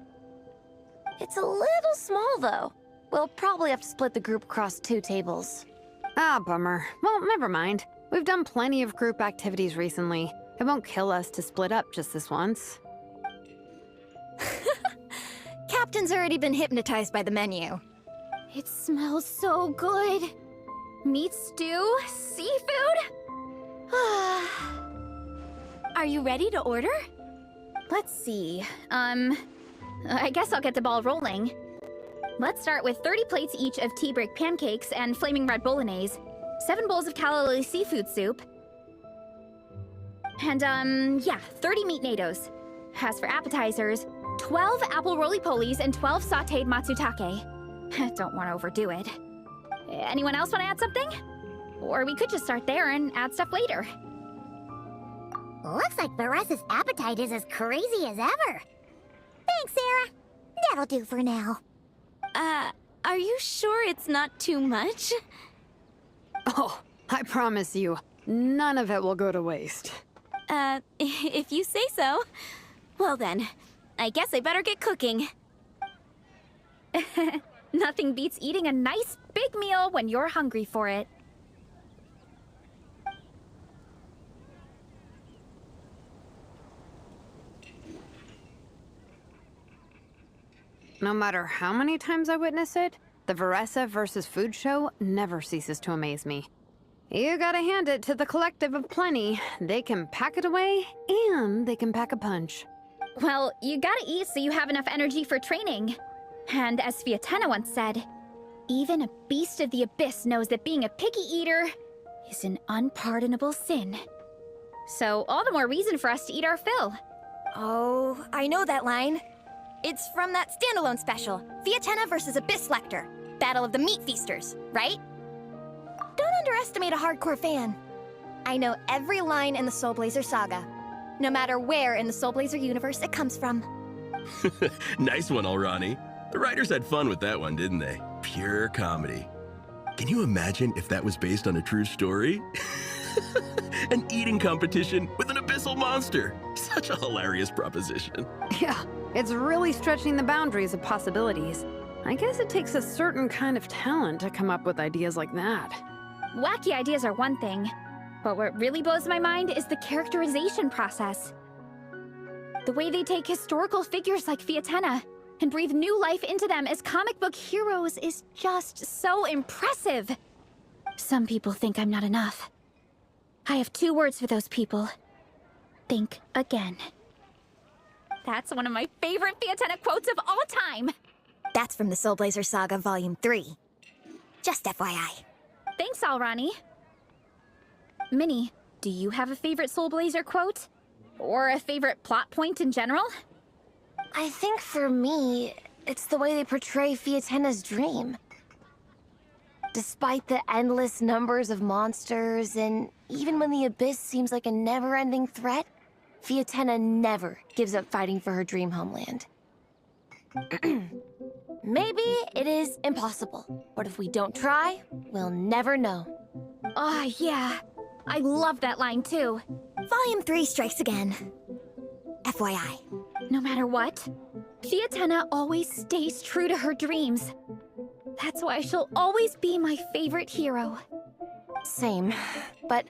[SPEAKER 8] It's a little small, though. We'll probably have to split the group across 2 tables.
[SPEAKER 7] Ah, bummer. Well, never mind. We've done plenty of group activities recently. It won't kill us to split up just this once.
[SPEAKER 4] Captain's already been hypnotized by the menu.
[SPEAKER 3] It smells so good. Meat stew? Seafood? Are you ready to order? Let's see. I guess I'll get the ball rolling. Let's start with 30 plates each of tea break pancakes and flaming red bolognese, 7 bowls of calla seafood soup, and, 30 meat natos. As for appetizers, 12 apple roly-polies and 12 sauteed matsutake. Don't want to overdo it. Anyone else want to add something? Or we could just start there and add stuff later.
[SPEAKER 2] Looks like Veresa's appetite is as crazy as ever. Thanks, Sarah. That'll do for now.
[SPEAKER 10] Are you sure it's not too much?
[SPEAKER 7] Oh, I promise you, none of it will go to waste.
[SPEAKER 10] If you say so. Well then, I guess I better get cooking.
[SPEAKER 3] Nothing beats eating a nice big meal when you're hungry for it.
[SPEAKER 7] No matter how many times I witness it, the Veresa versus Food show never ceases to amaze me. You gotta hand it to the collective of plenty. They can pack it away, and they can pack a punch.
[SPEAKER 3] Well, you gotta eat so you have enough energy for training. And as Fiatena once said, even a beast of the abyss knows that being a picky eater is an unpardonable sin. So all the more reason for us to eat our fill.
[SPEAKER 4] Oh, I know that line. It's from that standalone special, Fiatenna versus Abyss Lecter, Battle of the Meat Feasters, right? Don't underestimate a hardcore fan. I know every line in the Soulblazer saga, no matter where in the Soulblazer universe it comes from.
[SPEAKER 6] Nice one, Alrani. The writers had fun with that one, didn't they? Pure comedy. Can you imagine if that was based on a true story? An eating competition with an abyssal monster. Such a hilarious proposition.
[SPEAKER 7] Yeah, it's really stretching the boundaries of possibilities. I guess it takes a certain kind of talent to come up with ideas like that.
[SPEAKER 3] Wacky ideas are one thing, but what really blows my mind is the characterization process. The way they take historical figures like Fiatenna and breathe new life into them as comic book heroes is just so impressive. Some people think I'm not enough. I have 2 words for those people. Think again. That's one of my favorite Fiatenna quotes of all time.
[SPEAKER 4] That's from the Soulblazer Saga Volume 3. Just FYI.
[SPEAKER 3] Thanks, Alrani. Minnie, do you have a favorite Soulblazer quote? Or a favorite plot point in general?
[SPEAKER 8] I think for me, it's the way they portray Fiatenna's dream. Despite the endless numbers of monsters, and even when the Abyss seems like a never-ending threat, Fiatenna never gives up fighting for her dream homeland. Maybe it is impossible, but if we don't try, we'll never know.
[SPEAKER 3] Oh, yeah. I love that line, too.
[SPEAKER 4] Volume 3 strikes again. FYI.
[SPEAKER 3] No matter what, Fiatenna always stays true to her dreams. That's why she'll always be my favorite hero.
[SPEAKER 8] Same. But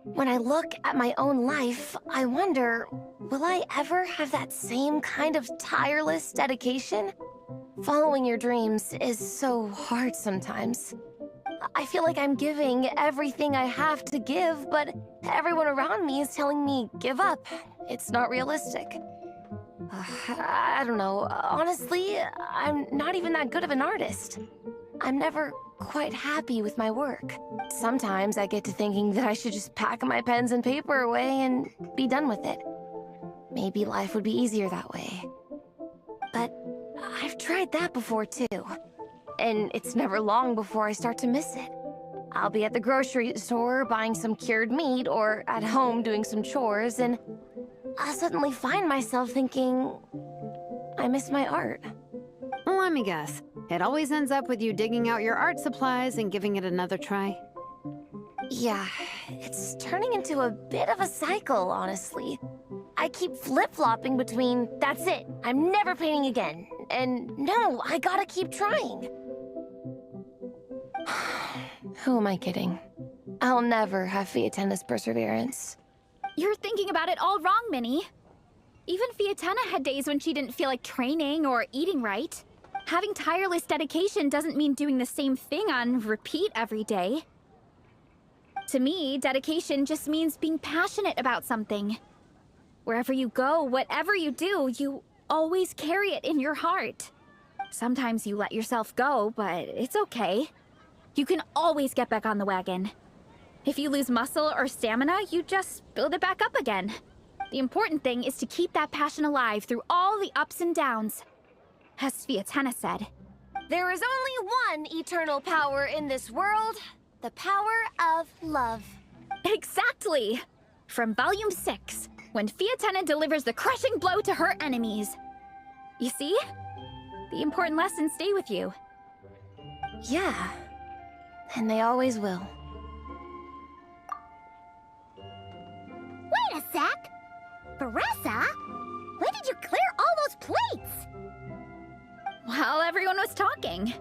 [SPEAKER 8] when I look at my own life, I wonder, will I ever have that same kind of tireless dedication? Following your dreams is so hard sometimes. I feel like I'm giving everything I have to give, but everyone around me is telling me, give up. It's not realistic. I don't know. Honestly, I'm not even that good of an artist. I'm never quite happy with my work. Sometimes I get to thinking that I should just pack my pens and paper away and be done with it. Maybe life would be easier that way. But I've tried that before too. And it's never long before I start to miss it. I'll be at the grocery store buying some cured meat or at home doing some chores, and I'll suddenly find myself thinking, I miss my art.
[SPEAKER 7] Let me guess. It always ends up with you digging out your art supplies and giving it another try.
[SPEAKER 8] Yeah, it's turning into a bit of a cycle, honestly. I keep flip-flopping between, that's it, I'm never painting again, and no, I gotta keep trying. Who am I kidding? I'll never have Fiatenna's perseverance.
[SPEAKER 3] You're thinking about it all wrong, Minnie. Even Fiatenna had days when she didn't feel like training or eating right. Having tireless dedication doesn't mean doing the same thing on repeat every day. To me, dedication just means being passionate about something. Wherever you go, whatever you do, you always carry it in your heart. Sometimes you let yourself go, but it's okay. You can always get back on the wagon. If you lose muscle or stamina, you just build it back up again. The important thing is to keep that passion alive through all the ups and downs. As Fiatenna said,
[SPEAKER 8] there is only one eternal power in this world, the power of love.
[SPEAKER 3] Exactly! From Volume 6, when Fiatenna delivers the crushing blow to her enemies. You see? The important lessons stay with you.
[SPEAKER 8] Yeah, and they always will.
[SPEAKER 2] Wait a sec! Beressa? When did you clear all those plates?
[SPEAKER 3] While everyone was talking.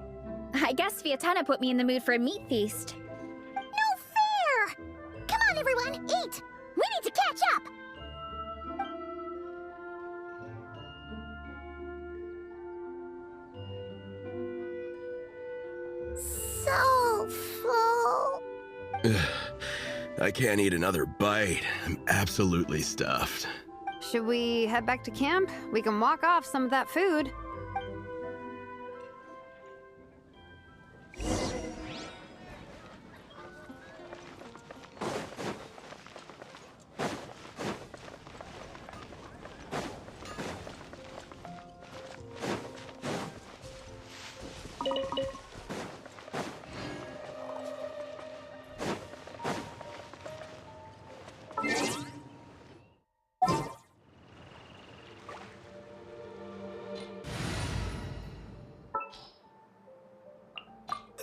[SPEAKER 3] I guess Fiatenna put me in the mood for a meat feast.
[SPEAKER 2] No fair! Come on, everyone, eat! We need to catch up! So full.
[SPEAKER 6] I can't eat another bite. I'm absolutely stuffed.
[SPEAKER 7] Should we head back to camp? We can walk off some of that food.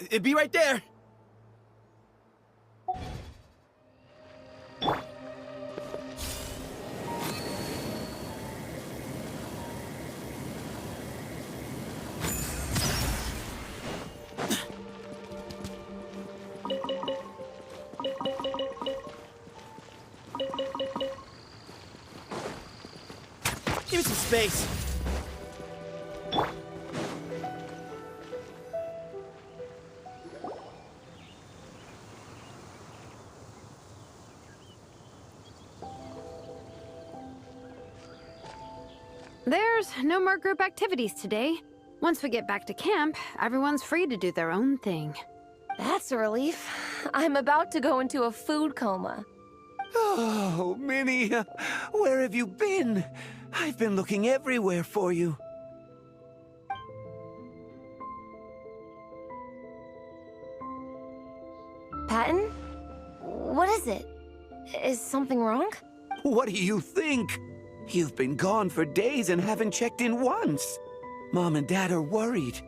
[SPEAKER 6] It'd be right there. Give me some space.
[SPEAKER 7] There's no more group activities today. Once we get back to camp, everyone's free to do their own thing.
[SPEAKER 8] That's a relief. I'm about to go into a food coma.
[SPEAKER 5] Oh, Minnie, where have you been? I've been looking everywhere for you.
[SPEAKER 8] Patton? What is it? Is something wrong?
[SPEAKER 5] What do you think? You've been gone for days and haven't checked in once. Mom and Dad are worried.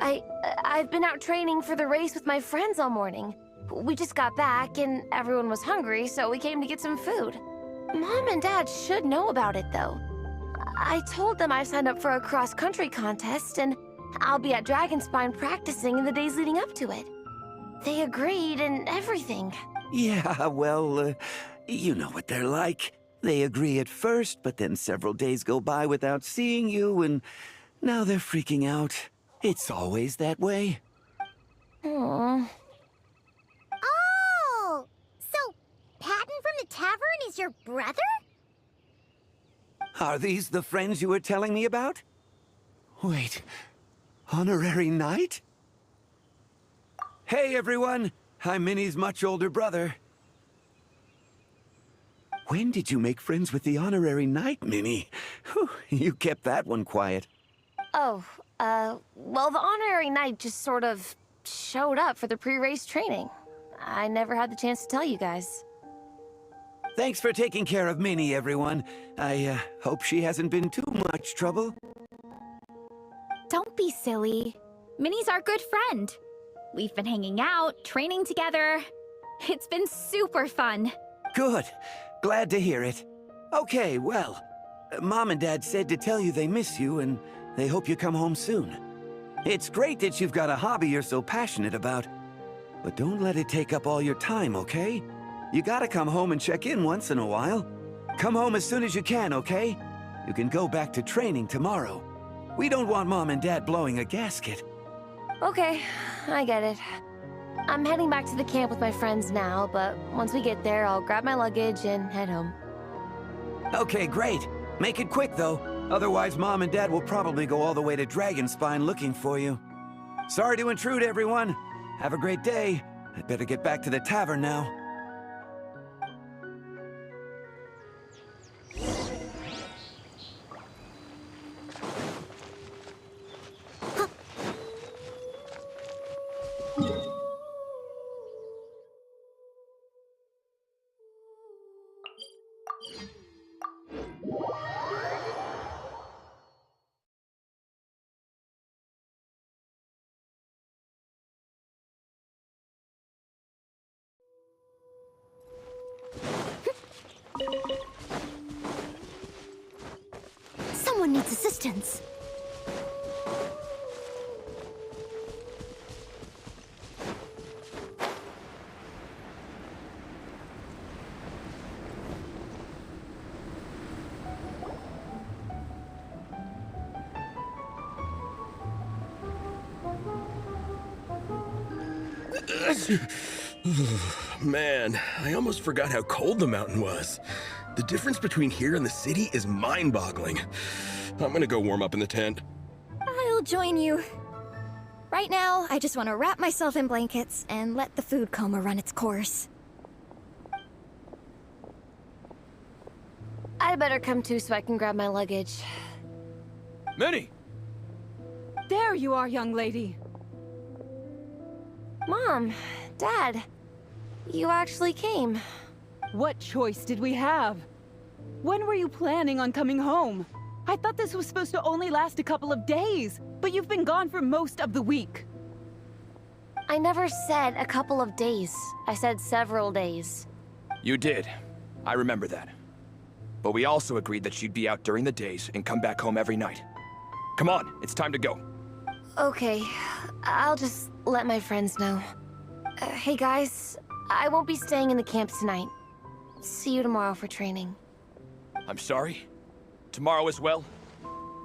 [SPEAKER 8] I've been out training for the race with my friends all morning. We just got back and everyone was hungry, so we came to get some food. Mom and Dad should know about it, though. I told them I signed up for a cross-country contest, and I'll be at Dragonspine practicing in the days leading up to it. They agreed and everything.
[SPEAKER 5] Yeah, well, you know what they're like. They agree at first, but then several days go by without seeing you, and now they're freaking out. It's always that way.
[SPEAKER 8] Aww.
[SPEAKER 2] Oh! So, Patton from the tavern is your brother?
[SPEAKER 5] Are these the friends you were telling me about? Wait, honorary knight? Hey, everyone! I'm Minnie's much older brother. When did you make friends with the honorary knight, Minnie? Whew, you kept that one quiet.
[SPEAKER 8] Oh, well, the honorary knight just sort of showed up for the pre-race training. I never had the chance to tell you guys.
[SPEAKER 5] Thanks for taking care of Minnie, everyone. I hope she hasn't been too much trouble.
[SPEAKER 3] Don't be silly. Minnie's our good friend. We've been hanging out, training together. It's been super fun.
[SPEAKER 5] Good. Glad to hear it. Okay, well, Mom and Dad said to tell you they miss you and they hope you come home soon. It's great that you've got a hobby you're so passionate about, but don't let it take up all your time, okay? You gotta come home and check in once in a while. Come home as soon as you can, okay? You can go back to training tomorrow. We don't want Mom and Dad blowing a gasket.
[SPEAKER 8] Okay, I get it. I'm heading back to the camp with my friends now, but once we get there, I'll grab my luggage and head home.
[SPEAKER 5] Okay, great. Make it quick, though. Otherwise, Mom and Dad will probably go all the way to Dragonspine looking for you. Sorry to intrude, everyone. Have a great day. I'd better get back to the tavern now.
[SPEAKER 2] Someone needs assistance.
[SPEAKER 6] Man, I almost forgot how cold the mountain was. The difference between here and the city is mind-boggling. I'm gonna go warm up in the tent.
[SPEAKER 4] I'll join you. Right now, I just want to wrap myself in blankets and let the food coma run its course.
[SPEAKER 8] I better come too so I can grab my luggage.
[SPEAKER 5] Minnie!
[SPEAKER 13] There you are, young lady.
[SPEAKER 8] Mom, Dad, you actually came.
[SPEAKER 13] What choice did we have? When were you planning on coming home? I thought this was supposed to only last a couple of days, but you've been gone for most of the week.
[SPEAKER 8] I never said a couple of days. I said several days.
[SPEAKER 14] You did. I remember that. But we also agreed that she'd be out during the days and come back home every night. Come on, it's time to go.
[SPEAKER 8] Okay, I'll just let my friends know. Hey guys, I won't be staying in the camp tonight. See you tomorrow for training.
[SPEAKER 14] I'm sorry. Tomorrow as well.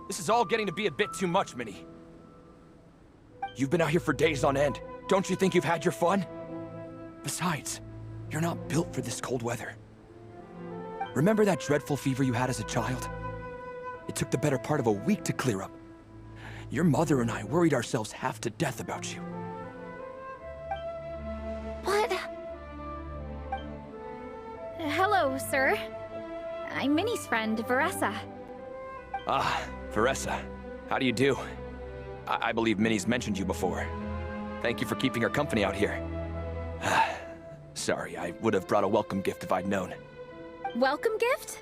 [SPEAKER 14] This is all getting to be a bit too much, Minnie. You've been out here for days on end. Don't you think you've had your fun? Besides, you're not built for this cold weather. Remember that dreadful fever you had as a child? It took the better part of a week to clear up. Your mother and I worried ourselves half to death about you.
[SPEAKER 8] What?
[SPEAKER 3] Hello, sir. I'm Minnie's friend, Veressa.
[SPEAKER 14] Ah, Veressa. How do you do? I believe Minnie's mentioned you before. Thank you for keeping her company out here. Sorry, I would have brought a welcome gift if I'd known.
[SPEAKER 3] Welcome gift?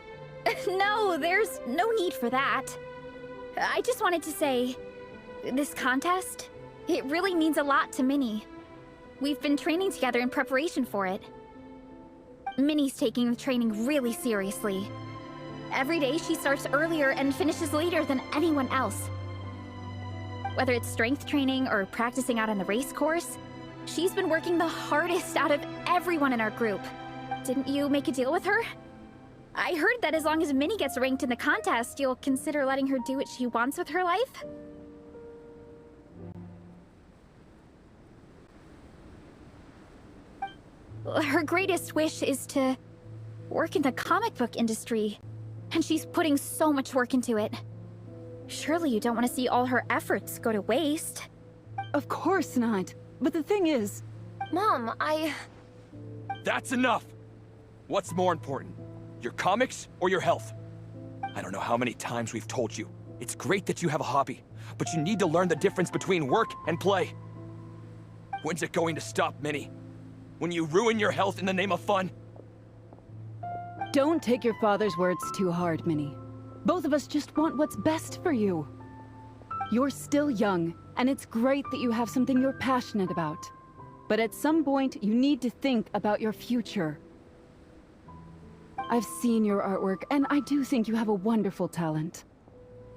[SPEAKER 3] No, there's no need for that. I just wanted to say, this contest, it really means a lot to Minnie. We've been training together in preparation for it. Minnie's taking the training really seriously. Every day she starts earlier and finishes later than anyone else. Whether it's strength training or practicing out on the race course, she's been working the hardest out of everyone in our group. Didn't you make a deal with her? I heard that as long as Minnie gets ranked in the contest, you'll consider letting her do what she wants with her life? Her greatest wish is to work in the comic book industry, and she's putting so much work into it. Surely you don't want to see all her efforts go to waste.
[SPEAKER 13] Of course not. But the thing is...
[SPEAKER 8] Mom,
[SPEAKER 14] That's enough! What's more important? Your comics or your health? I don't know how many times we've told you. It's great that you have a hobby, but you need to learn the difference between work and play. When's it going to stop, Minnie? When you ruin your health in the name of fun?
[SPEAKER 13] Don't take your father's words too hard, Minnie. Both of us just want what's best for you. You're still young, and it's great that you have something you're passionate about. But at some point, you need to think about your future. I've seen your artwork, and I do think you have a wonderful talent.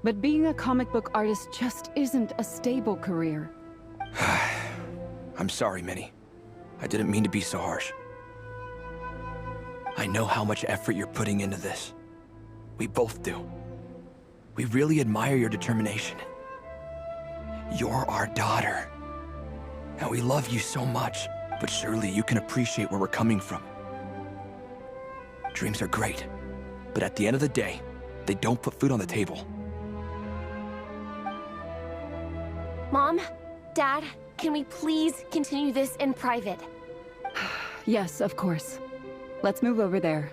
[SPEAKER 13] But being a comic book artist just isn't a stable career.
[SPEAKER 14] I'm sorry, Minnie. I didn't mean to be so harsh. I know how much effort you're putting into this. We both do. We really admire your determination. You're our daughter. And we love you so much, but surely you can appreciate where we're coming from. Dreams are great, but at the end of the day, they don't put food on the table.
[SPEAKER 8] Mom, Dad, can we please continue this in private?
[SPEAKER 13] Yes, of course. Let's move over there.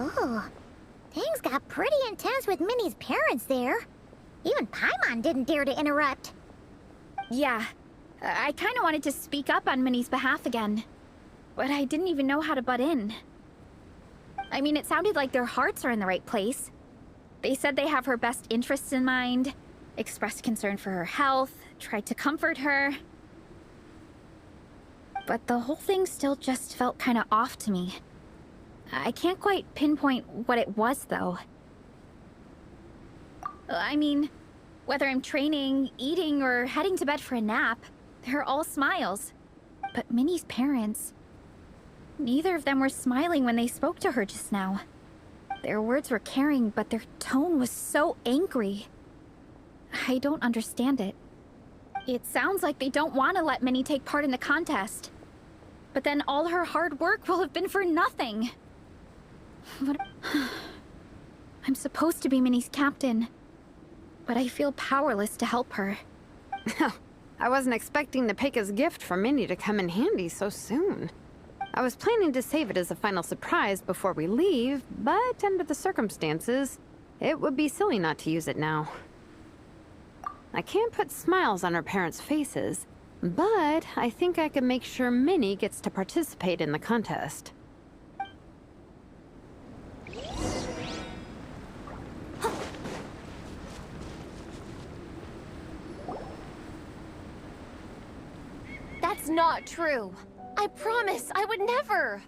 [SPEAKER 2] Oh, things got pretty intense with Minnie's parents there. Even Paimon didn't dare to interrupt.
[SPEAKER 3] Yeah, I kind of wanted to speak up on Minnie's behalf again, but I didn't even know how to butt in. I mean, it sounded like their hearts are in the right place. They said they have her best interests in mind, expressed concern for her health, tried to comfort her. But the whole thing still just felt kind of off to me. I can't quite pinpoint what it was, though. I mean, whether I'm training, eating, or heading to bed for a nap, they're all smiles. But Minnie's parents... neither of them were smiling when they spoke to her just now. Their words were caring, but their tone was so angry. I don't understand it. It sounds like they don't want to let Minnie take part in the contest. But then all her hard work will have been for nothing. What? I'm supposed to be Minnie's captain, but I feel powerless to help her.
[SPEAKER 7] I wasn't expecting the Pekka's gift from Minnie to come in handy so soon. I was planning to save it as a final surprise before we leave, but under the circumstances, it would be silly not to use it now. I can't put smiles on her parents' faces, but I think I can make sure Minnie gets to participate in the contest.
[SPEAKER 8] That's not true. I promise, I would never.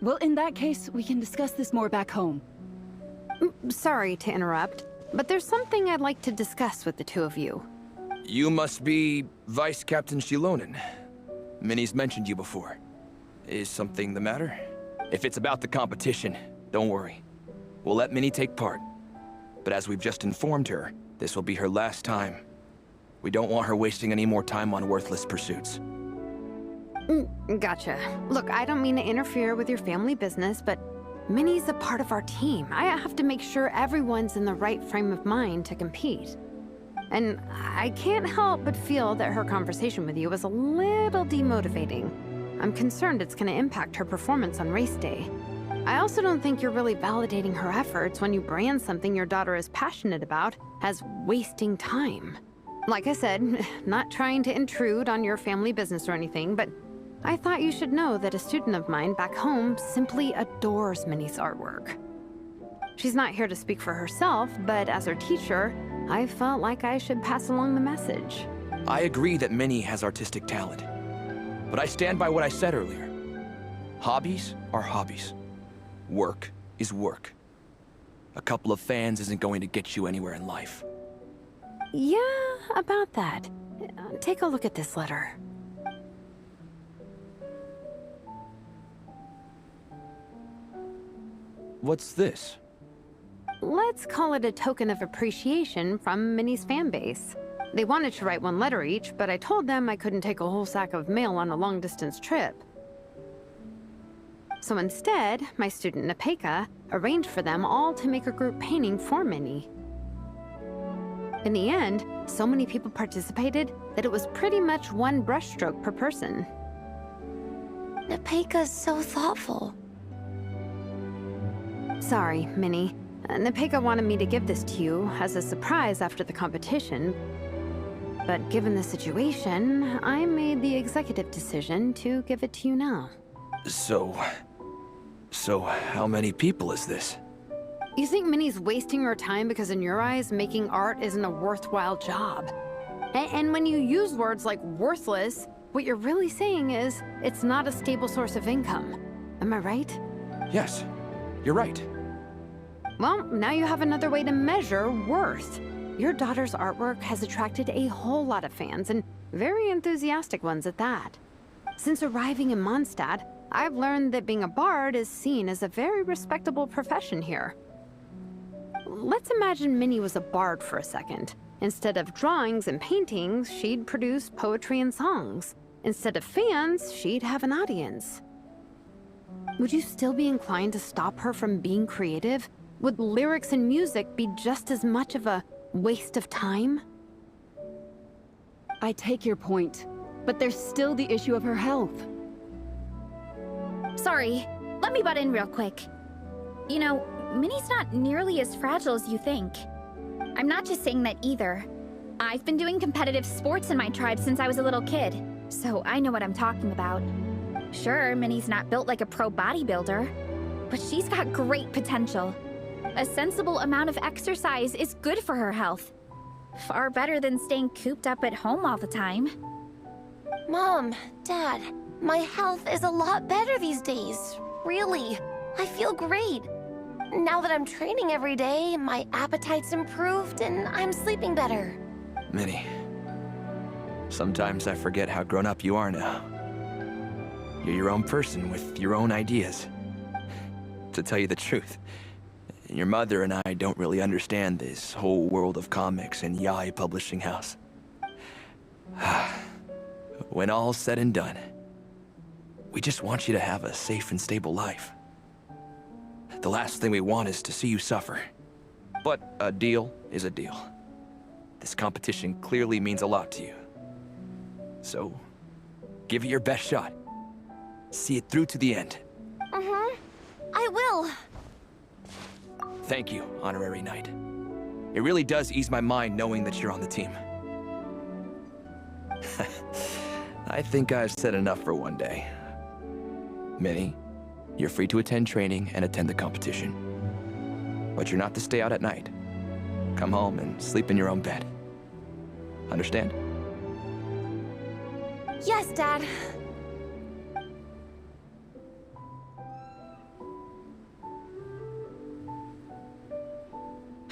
[SPEAKER 13] Well, in that case, we can discuss this more back home.
[SPEAKER 7] Sorry to interrupt, but there's something I'd like to discuss with the two of you.
[SPEAKER 14] You must be Vice Captain Shilonen. Minnie's mentioned you before. Is something the matter? If it's about the competition, don't worry. We'll let Minnie take part. But as we've just informed her, this will be her last time. We don't want her wasting any more time on worthless pursuits.
[SPEAKER 7] Gotcha. Look, I don't mean to interfere with your family business, but Minnie's a part of our team. I have to make sure everyone's in the right frame of mind to compete. And I can't help but feel that her conversation with you was a little demotivating. I'm concerned it's going to impact her performance on race day. I also don't think you're really validating her efforts when you brand something your daughter is passionate about as wasting time. Like I said, not trying to intrude on your family business or anything, but I thought you should know that a student of mine back home simply adores Minnie's artwork. She's not here to speak for herself, but as her teacher, I felt like I should pass along the message.
[SPEAKER 14] I agree that Minnie has artistic talent. But I stand by what I said earlier. Hobbies are hobbies. Work is work. A couple of fans isn't going to get you anywhere in life.
[SPEAKER 7] Yeah, about that. Take a look at this letter.
[SPEAKER 14] What's this?
[SPEAKER 7] Let's call it a token of appreciation from Minnie's fan base. They wanted to write one letter each, but I told them I couldn't take a whole sack of mail on a long-distance trip. So instead, my student Nepeka arranged for them all to make a group painting for Minnie. In the end, so many people participated that it was pretty much one brushstroke per person.
[SPEAKER 8] Nepeka's so thoughtful.
[SPEAKER 7] Sorry, Minnie. Nepeka wanted me to give this to you as a surprise after the competition. But given the situation, I made the executive decision to give it to you now.
[SPEAKER 14] So how many people is this?
[SPEAKER 7] You think Minnie's wasting her time because in your eyes, making art isn't a worthwhile job? And when you use words like worthless, what you're really saying is it's not a stable source of income. Am I right?
[SPEAKER 14] Yes, you're right.
[SPEAKER 7] Well, now you have another way to measure worth. Your daughter's artwork has attracted a whole lot of fans, and very enthusiastic ones at that. Since arriving in Mondstadt, I've learned that being a bard is seen as a very respectable profession here. Let's imagine Minnie was a bard for a second. Instead of drawings and paintings, she'd produce poetry and songs. Instead of fans, she'd have an audience. Would you still be inclined to stop her from being creative? Would lyrics and music be just as much of a waste of time?
[SPEAKER 13] I take your point, but there's still the issue of her health.
[SPEAKER 3] Sorry, let me butt in real quick. You know, Minnie's not nearly as fragile as you think. I'm not just saying that either. I've been doing competitive sports in my tribe since I was a little kid, so I know what I'm talking about. Sure, Minnie's not built like a pro bodybuilder, but she's got great potential. A sensible amount of exercise is good for her health. Far better than staying cooped up at home all the time.
[SPEAKER 8] Mom, Dad, my health is a lot better these days. Really, I feel great. Now that I'm training every day, my appetite's improved and I'm sleeping better.
[SPEAKER 14] Minnie, sometimes I forget how grown up you are now. You're your own person with your own ideas. To tell you the truth, your mother and I don't really understand this whole world of comics and Yaoi Publishing House. When all's said and done, we just want you to have a safe and stable life. The last thing we want is to see you suffer. But a deal is a deal. This competition clearly means a lot to you. So, give it your best shot. See it through to the end.
[SPEAKER 1] Mm-hmm. I will.
[SPEAKER 14] Thank you, Honorary Knight. It really does ease my mind knowing that you're on the team. I think I've said enough for one day. Minnie, you're free to attend training and attend the competition. But you're not to stay out at night. Come home and sleep in your own bed. Understand?
[SPEAKER 8] Yes, Dad.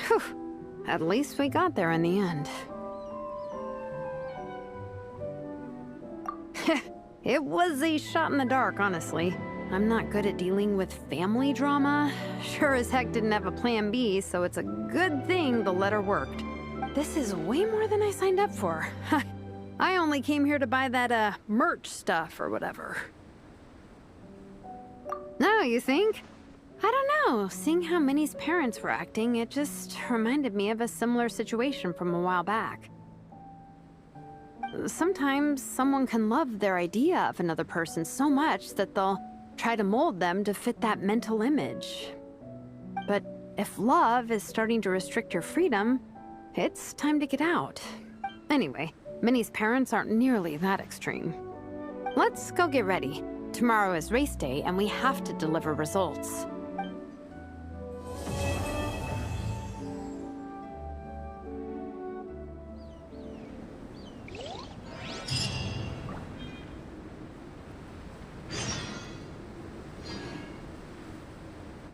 [SPEAKER 7] Whew. At least we got there in the end. It was a shot in the dark, honestly. I'm not good at dealing with family drama. Sure as heck didn't have a plan B, so it's a good thing the letter worked. This is way more than I signed up for. I only came here to buy that, merch stuff or whatever. No, you think? I don't know. Seeing how Minnie's parents were acting, it just reminded me of a similar situation from a while back. Sometimes someone can love their idea of another person so much that they'll try to mold them to fit that mental image. But if love is starting to restrict your freedom, it's time to get out. Anyway, Minnie's parents aren't nearly that extreme. Let's go get ready. Tomorrow is race day and we have to deliver results.